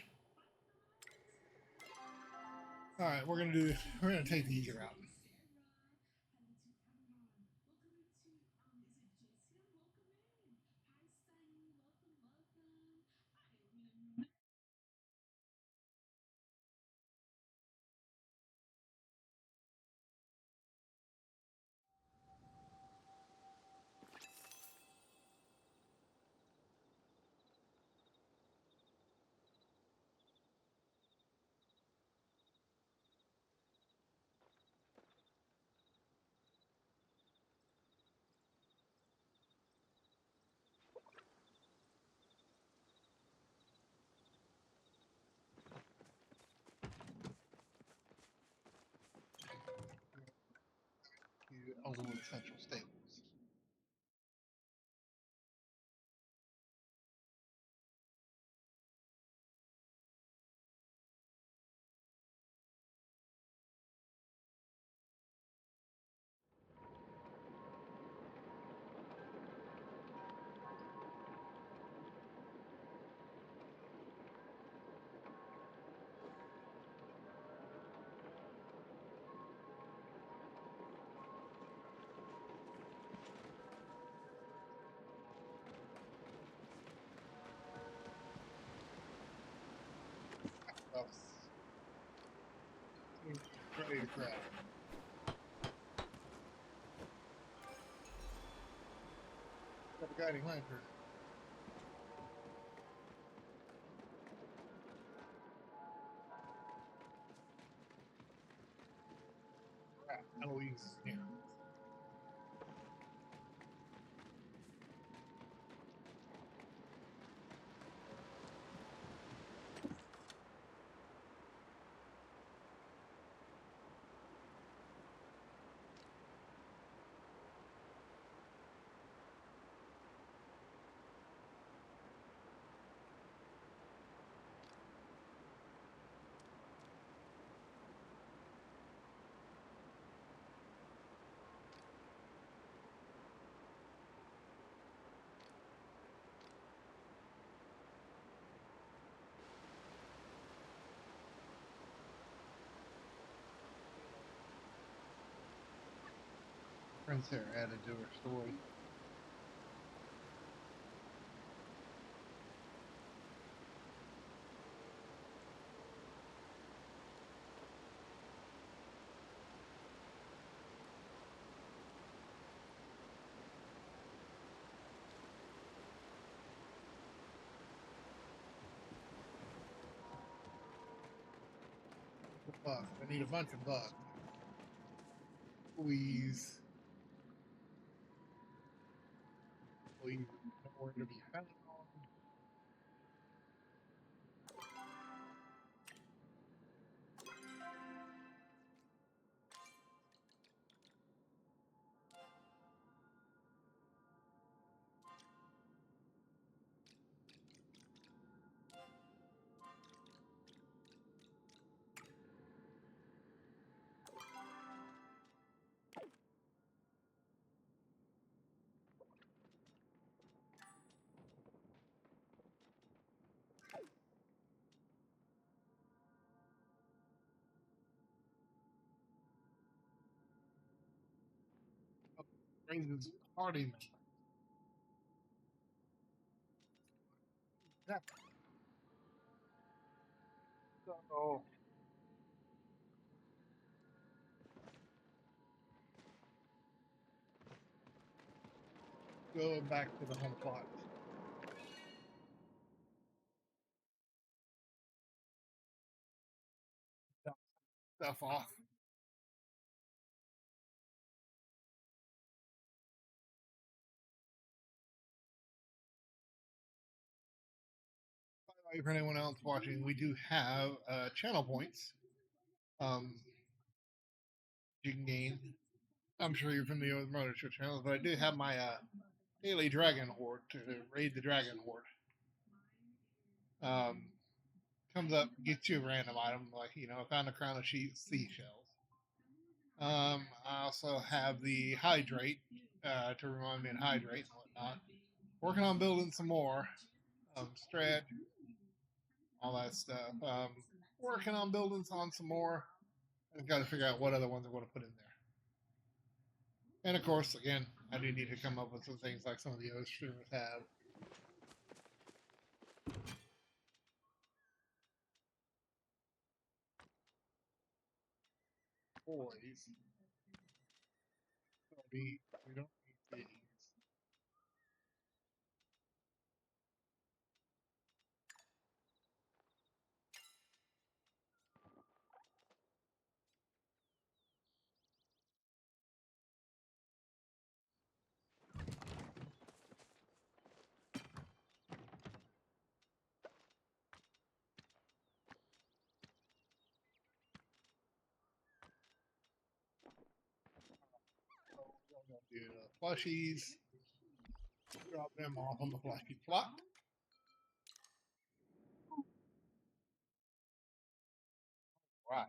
All right, we're gonna take the easy route. To Elderwood Central Stables. Stuff's ready to grab. Got a guiding lantern. Crap, Eloise. Yeah. Friends here added to her story. The bugs. I need a bunch of bugs. Please. Please. Nowhere to be found. Raises party members. Exactly. So going back to the home plot. Stuff off. By the way, for anyone else watching, we do have channel points. You can gain. I'm sure you're familiar with Motorship channels, but I do have my daily dragon horde to raid the dragon horde. Um, Comes up, gets you a random item like found a crown of seashells. I also have the hydrate to remind me to hydrate and whatnot. Working on building some more strat, all that stuff. Working on building on some more. I've got to figure out what other ones I want to put in there. And of course, again, I do need to come up with some things like some of the other streamers have. Boys, we don't need these. So we're going to do the plushies. Drop them off on the plushie plot. Right.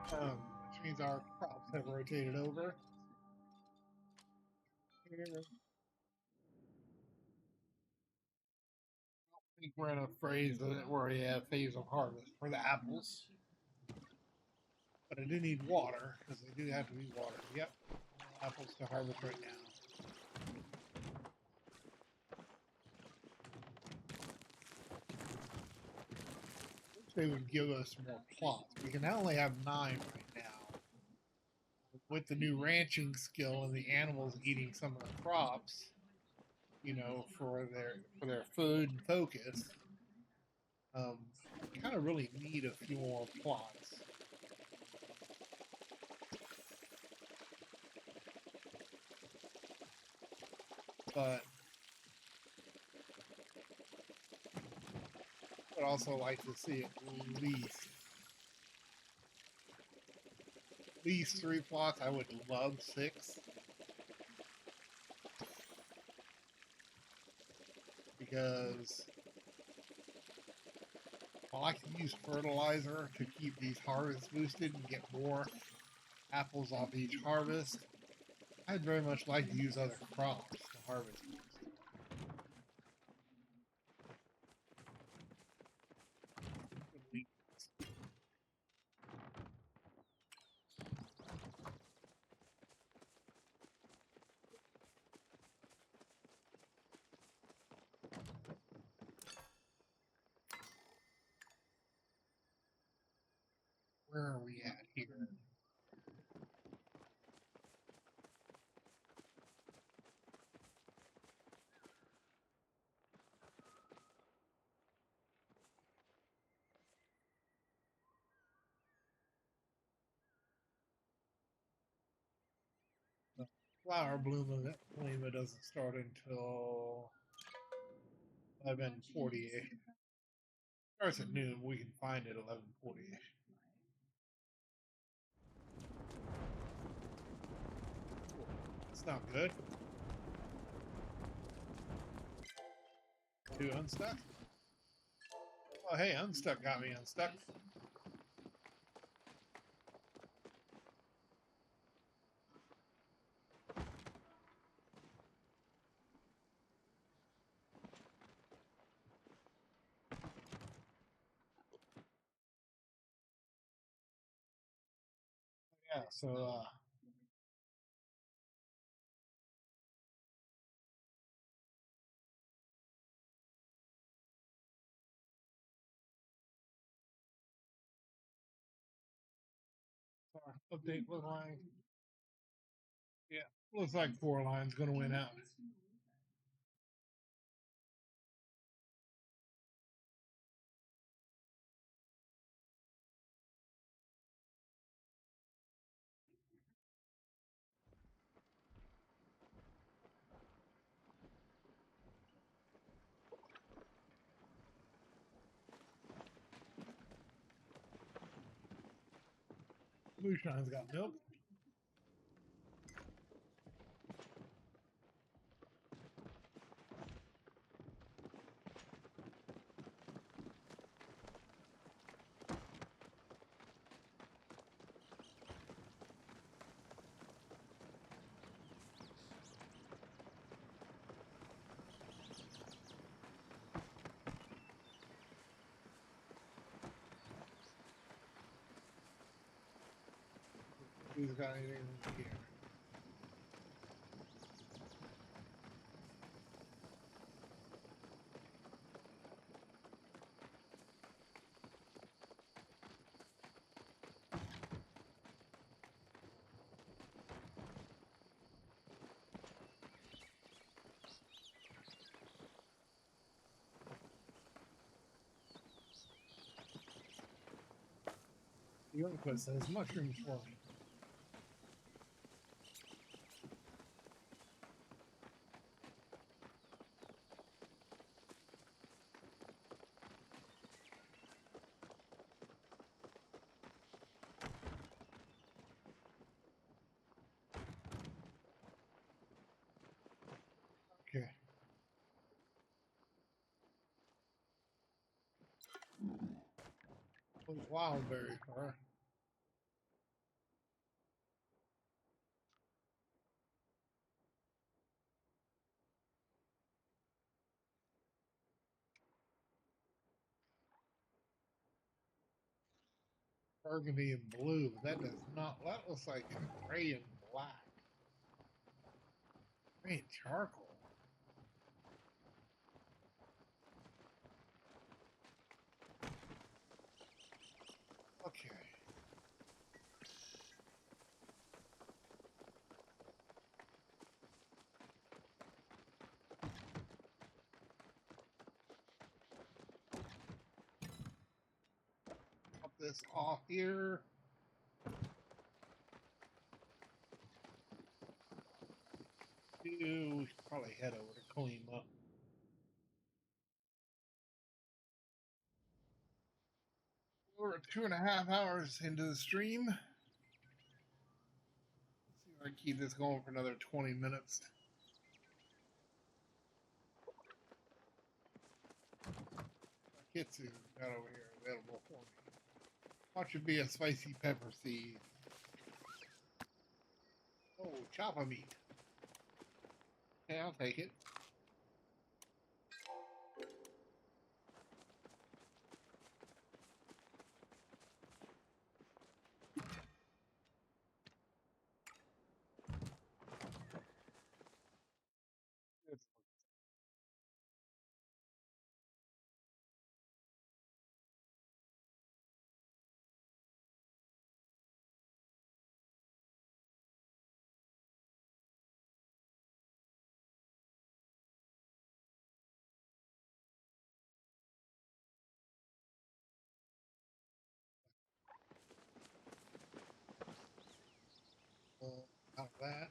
Which means our crops have rotated over. Here, I think we're in a phase where we have phase of harvest for the apples. But I do need water because they do have to be watered. Yep, no apples to harvest right now. They would give us more plots. We can only have 9 right now. With the new ranching skill and the animals eating some of the crops, for their food and focus, kind of really need a few more plots. But I would also like to see at least 3 plots. I would love 6 because I like to use fertilizer to keep these harvests boosted and get more apples off each harvest. I'd very much like to use other crops to harvest boost. Where are we at here? The flower bloom of doesn't start until 11:48. Starts at noon. We can find it 11:48. That's not good. Two unstuck. Oh, hey, unstuck got me unstuck. Yeah, so update look like, yeah, looks like 4 lines gonna win out. Blue shine's got milk. Who's got anything here? The input says mushrooms for me. Okay. Those wild berries are. Burgundy and blue. That does not. That looks like gray and black. Gray and charcoal. Okay. Pop this off here. We should probably head over to clean them up. We're 2.5 hours into the stream. Let's see if I can keep this going for another 20 minutes. Kitsu got over here available for me. Watch it be a spicy pepper seed. Oh, choppa meat. Okay, I'll take it. Out of that.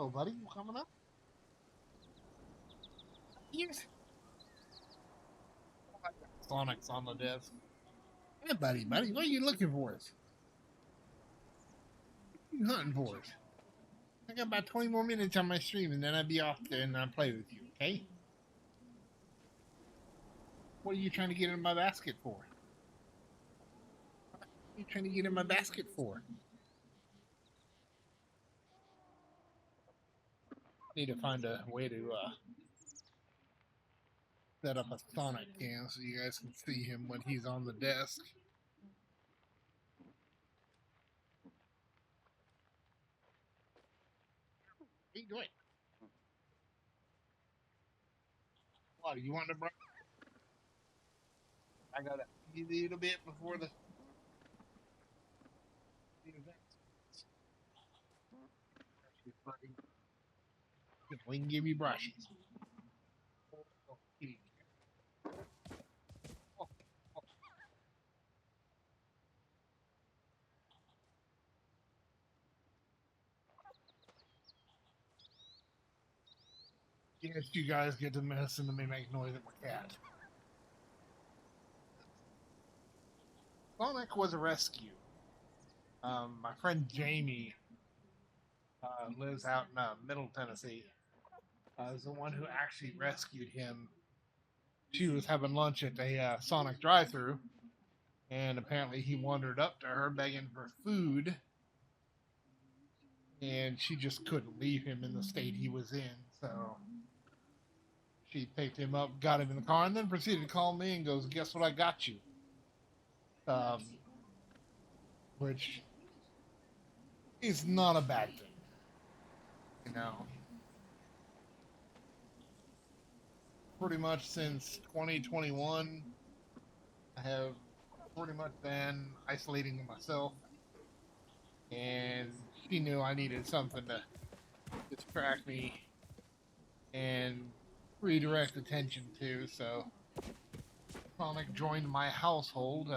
Hello, buddy. You coming up? Yes. Sonic's on the desk. Hey, buddy. What are you looking for us? What are you hunting for us? I got about 20 more minutes on my stream, and then I'll be off there and I'll play with you, okay? What are you trying to get in my basket for? What are you trying to get in my basket for? Need to find a way to set up a Sonic cam so you guys can see him when he's on the desk. What are you doing? What, you want to brush? I got to eat a little bit before the event. We can give you brushes. Yes, you guys get to listen to me make noise at my cat. Sonic was a rescue. My friend Jamie lives out in Middle Tennessee. Is the one who actually rescued him. She was having lunch at a Sonic drive-through, and apparently he wandered up to her begging for food, and she just couldn't leave him in the state he was in. So she picked him up, got him in the car, and then proceeded to call me and goes, "Guess what? I got you." Um, which is not a bad thing, you know. Pretty much since 2021, I have pretty much been isolating myself, and she knew I needed something to distract me and redirect attention to. So Sonic joined my household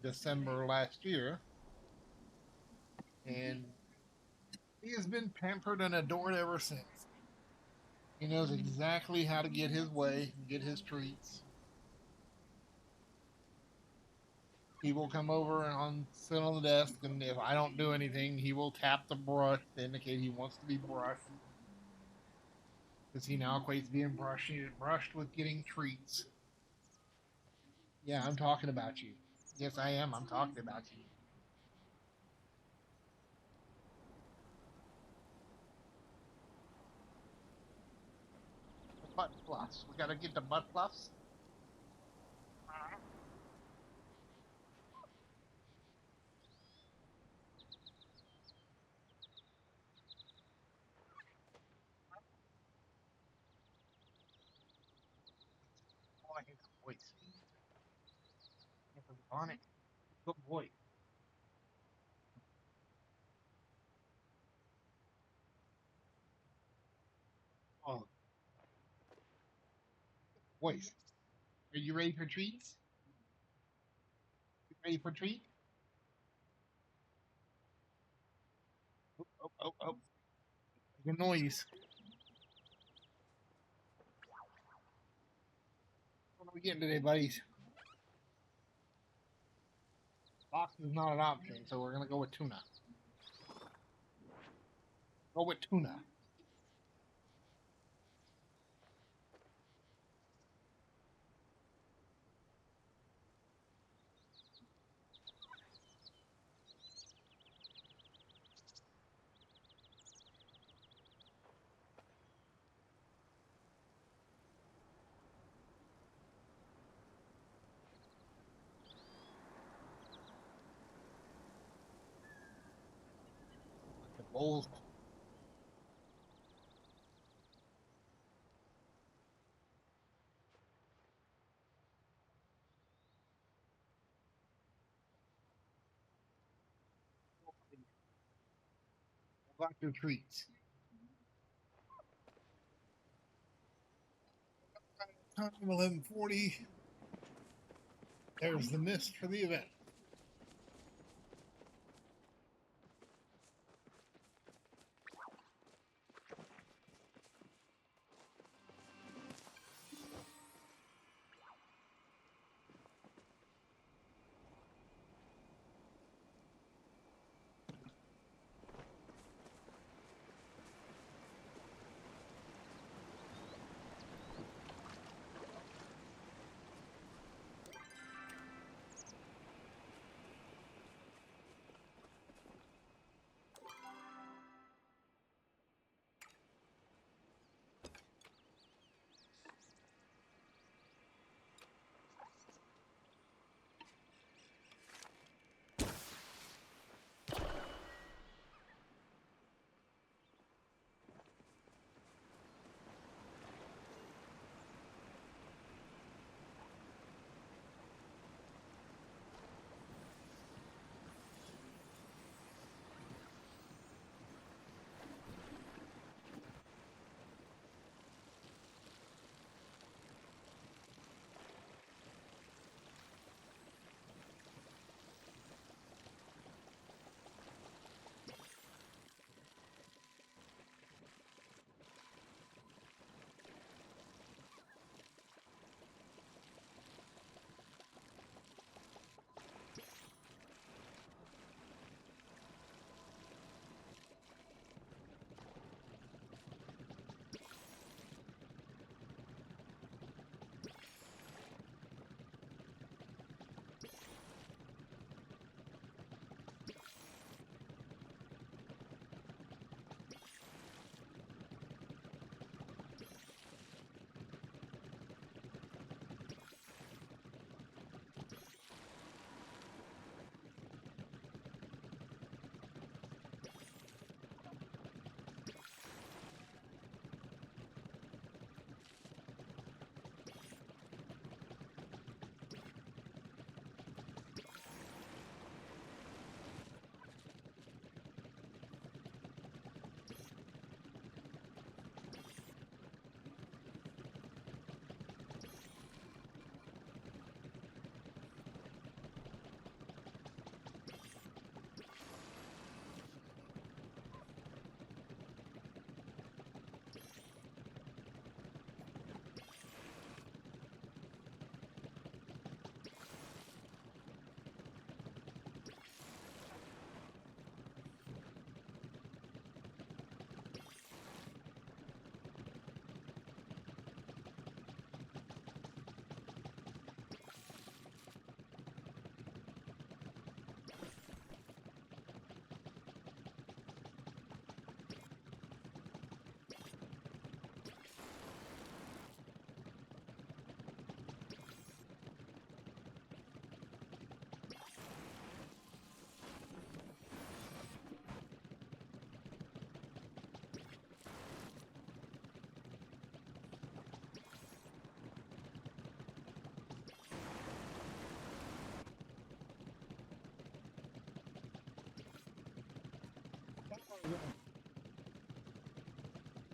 December last year, and he has been pampered and adored ever since. He knows exactly how to get his way, get his treats. He will come over and sit on the desk, and if I don't do anything, he will tap the brush to indicate he wants to be brushed. Because he now equates being brushed with getting treats. Yeah, I'm talking about you. Yes, I am. I'm talking about you. Butt fluffs. We gotta get the butt fluffs. Oh, I hate the voice. On it. Good boy. Oh, voice. Are you ready for treats? You ready for treat? Oh. The noise. What are we getting today, buddies? Box is not an option, so we're gonna go with tuna. Go with tuna. The bowls. Got your treats. Time 11:40. There's the mist for the event.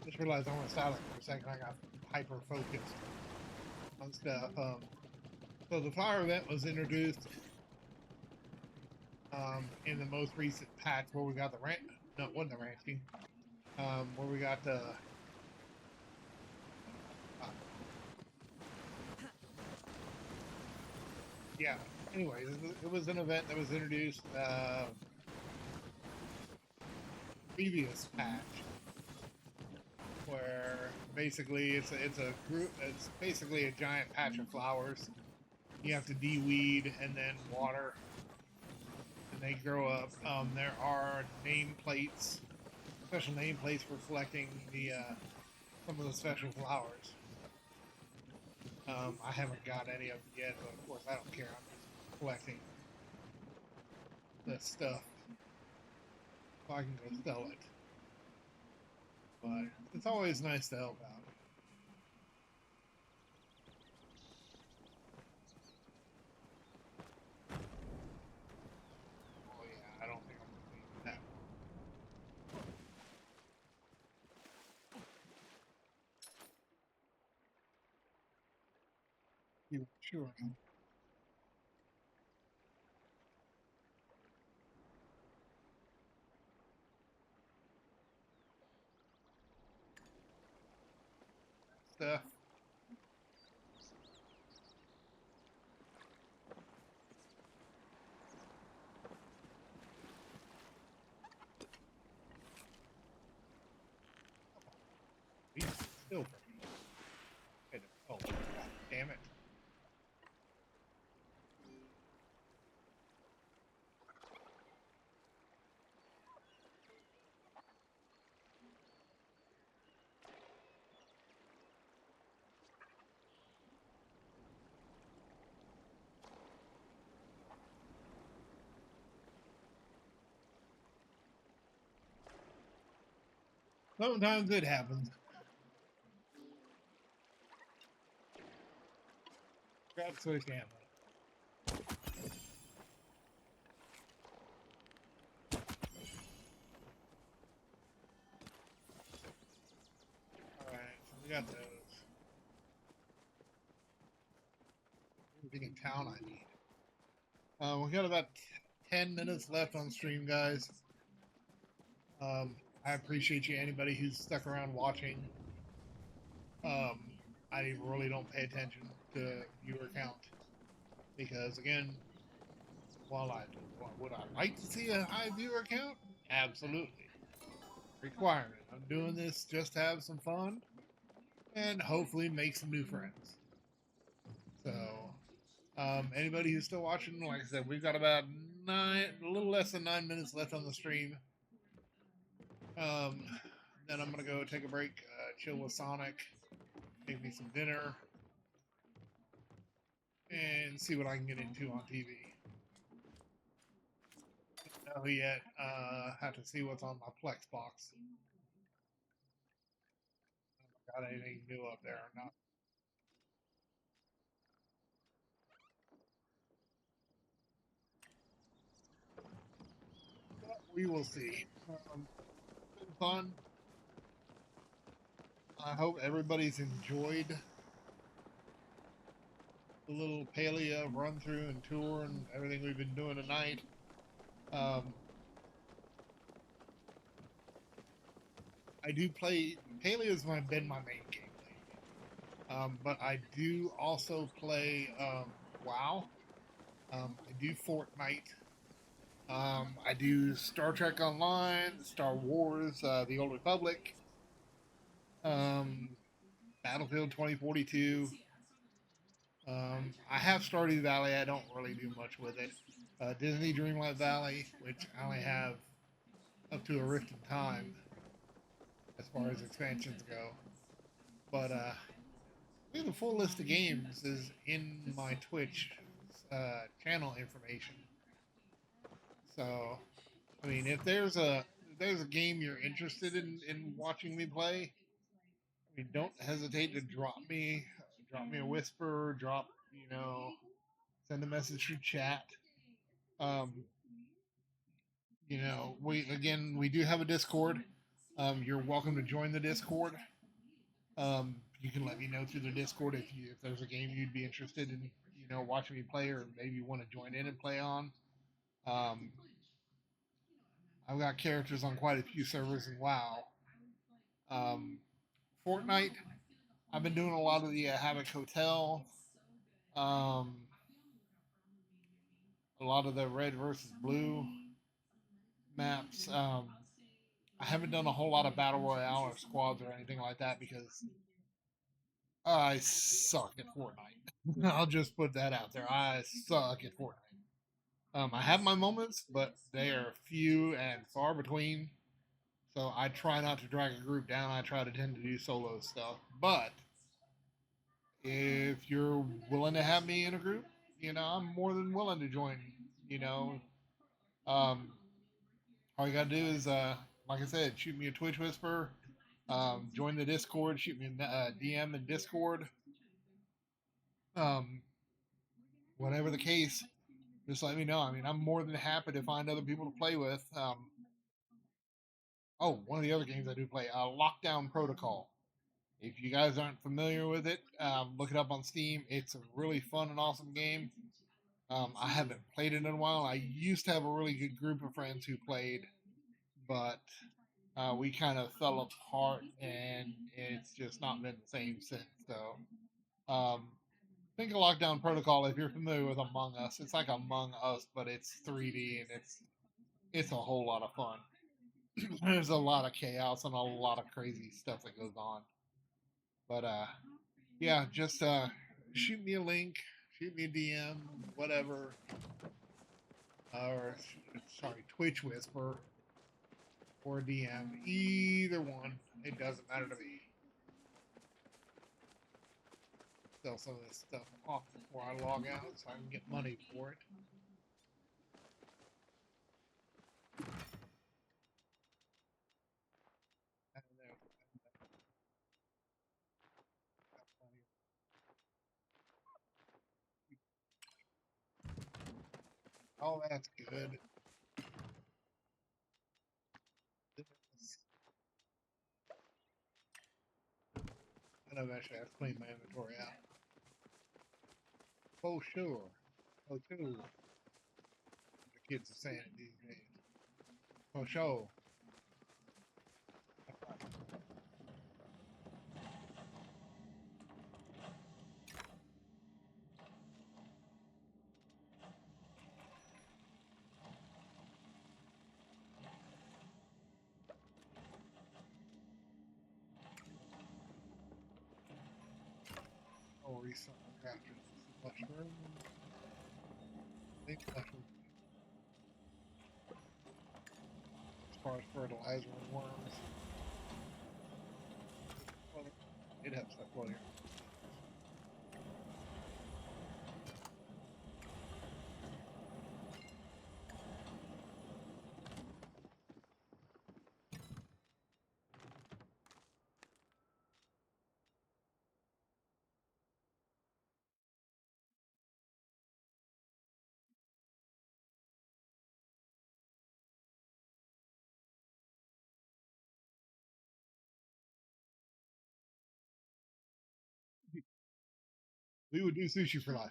Just realized I went silent for a second. I got hyper focused on stuff. So the flower event was introduced in the most recent patch where we got the ranch. No, it wasn't the ranching. Where we got the. Uh, yeah. Anyways, it was an event that was introduced previous patch where basically it's a group. It's basically a giant patch of flowers. You have to de-weed and then water, and they grow up. There are nameplates, special nameplates for collecting the some of the special flowers. I haven't got any of them yet, but of course I don't care. I'm just collecting the stuff so I can go sell it. But it's always nice to help out. Oh yeah, I don't think I'm gonna leave that one. Sure. Stuff. He's still pretty. Oh, God damn it. Sometimes it happens. Grab switch ammo. Alright, so we got those. Everything in town I need. We got about 10 minutes left on stream, guys. I appreciate you, anybody who's stuck around watching. I really don't pay attention to viewer count because, again, would I like to see a high viewer count? Absolutely. Requirement. I'm doing this just to have some fun and hopefully make some new friends. So, anybody who's still watching, like I said, we've got about a little less than 9 minutes left on the stream. Then I'm gonna go take a break, chill with Sonic, make me some dinner, and see what I can get into on TV. Don't know yet. Have to see what's on my Plex box. Got anything new up there or not? But we will see. Been fun. I hope everybody's enjoyed the little Palia run through and tour and everything we've been doing tonight. Um, I do play Palia has been my main game lately, but I do also play WoW. I do Fortnite. I do Star Trek Online, Star Wars, The Old Republic, um, Battlefield 2042. I have Stardew Valley. I don't really do much with it. Disney Dreamlight Valley, which I only have up to a Rift in Time as far as expansions go. But I think the full list of games is in my Twitch channel information. So, I mean, if there's a game you're interested in watching me play, I mean, don't hesitate to drop me a whisper, send a message through chat. Um, we do have a Discord. You're welcome to join the Discord. You can let me know through the Discord if there's a game you'd be interested in, watching me play, or maybe you want to join in and play on. Um, I've got characters on quite a few servers in WoW. Um, Fortnite, I've been doing a lot of the Havoc Hotel, um, a lot of the Red versus Blue maps. I haven't done a whole lot of Battle Royale or squads or anything like that because I suck at Fortnite. I'll just put that out there. I suck at Fortnite. I have my moments, but they are few and far between. So I try not to drag a group down. I try to tend to do solo stuff. But if you're willing to have me in a group, I'm more than willing to join. You know, um, all you gotta do is, like I said, shoot me a Twitch whisper, join the Discord, shoot me a DM in Discord. Um, Whatever the case, just let me know. I mean, I'm more than happy to find other people to play with. One of the other games I do play, Lockdown Protocol. If you guys aren't familiar with it, look it up on Steam. It's a really fun and awesome game. I haven't played it in a while. I used to have a really good group of friends who played, but we kind of fell apart, and it's just not been the same since. So, think of Lockdown Protocol if you're familiar with Among Us. It's like Among Us, but it's 3D, and it's a whole lot of fun. There's a lot of chaos and a lot of crazy stuff that goes on. But yeah, just shoot me a link, shoot me a DM, whatever, or sorry, Twitch Whisper or DM, either one. It doesn't matter to me. Sell some of this stuff off before I log out so I can get money for it. And oh, that's good. And I've actually have to clean my inventory out. Oh, sure. Oh, too. The kids are saying it these days. Oh, sure. Oh, reset my crafters. Mushroom. I think mushroom. As far as fertilizer and worms. Well, it has stuff on here. We would do sushi for life.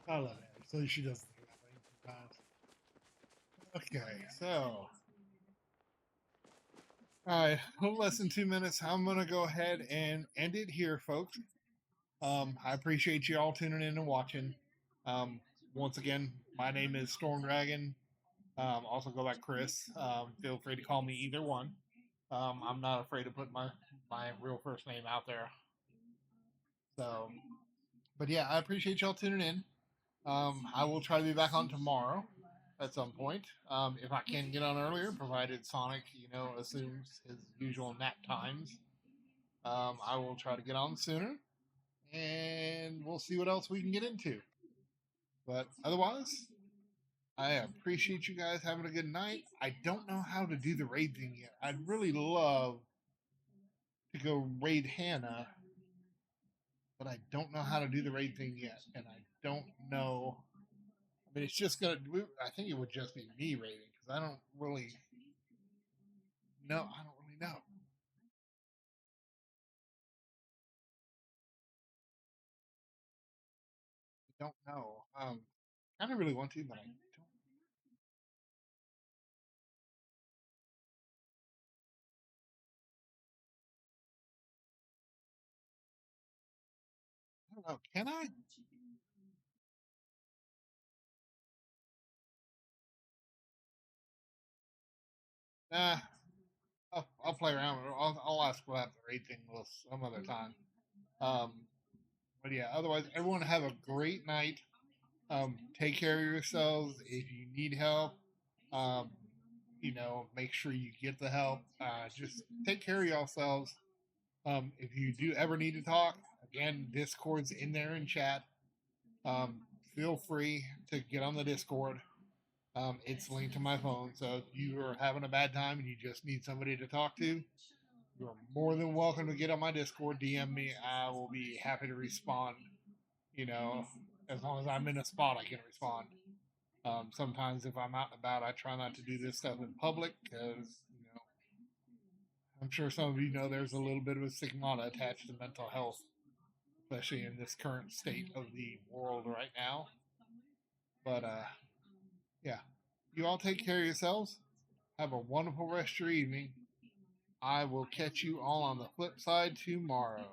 I love it. So she does think that way sometimes. Okay, so all right, a little less than 2 minutes. I'm gonna go ahead and end it here, folks. I appreciate you all tuning in and watching. Um, Once again, my name is Storm Dragon. Also go by Chris. Feel free to call me either one. I'm not afraid to put my real first name out there. So, but yeah, I appreciate y'all tuning in. I will try to be back on tomorrow at some point. If I can get on earlier, provided Sonic, assumes his usual nap times. I will try to get on sooner, and we'll see what else we can get into. But otherwise, I appreciate you guys having a good night. I don't know how to do the raid thing yet. I'd really love go raid Hannah, but I don't know how to do the raid thing yet, and I don't know. I mean, it's just gonna. I think it would just be me raiding because I don't really know. I don't really know. I don't know. Kind of really want to, but I don't know. Can I? Nah. I'll play around. I'll ask about the raid thing some other time. Um, but yeah. Otherwise, everyone have a great night. Take care of yourselves. If you need help, um, make sure you get the help. Just take care of yourselves. If you do ever need to talk, again, Discord's in there in chat. Um, feel free to get on the Discord. It's linked to my phone, so if you are having a bad time and you just need somebody to talk to, you're more than welcome to get on my Discord, DM me. I will be happy to respond. You know, as long as I'm in a spot, I can respond. Sometimes if I'm out and about, I try not to do this stuff in public because, I'm sure some of you know there's a little bit of a stigmata attached to mental health, especially in this current state of the world right now. But yeah, you all take care of yourselves. Have a wonderful rest of your evening. I will catch you all on the flip side tomorrow.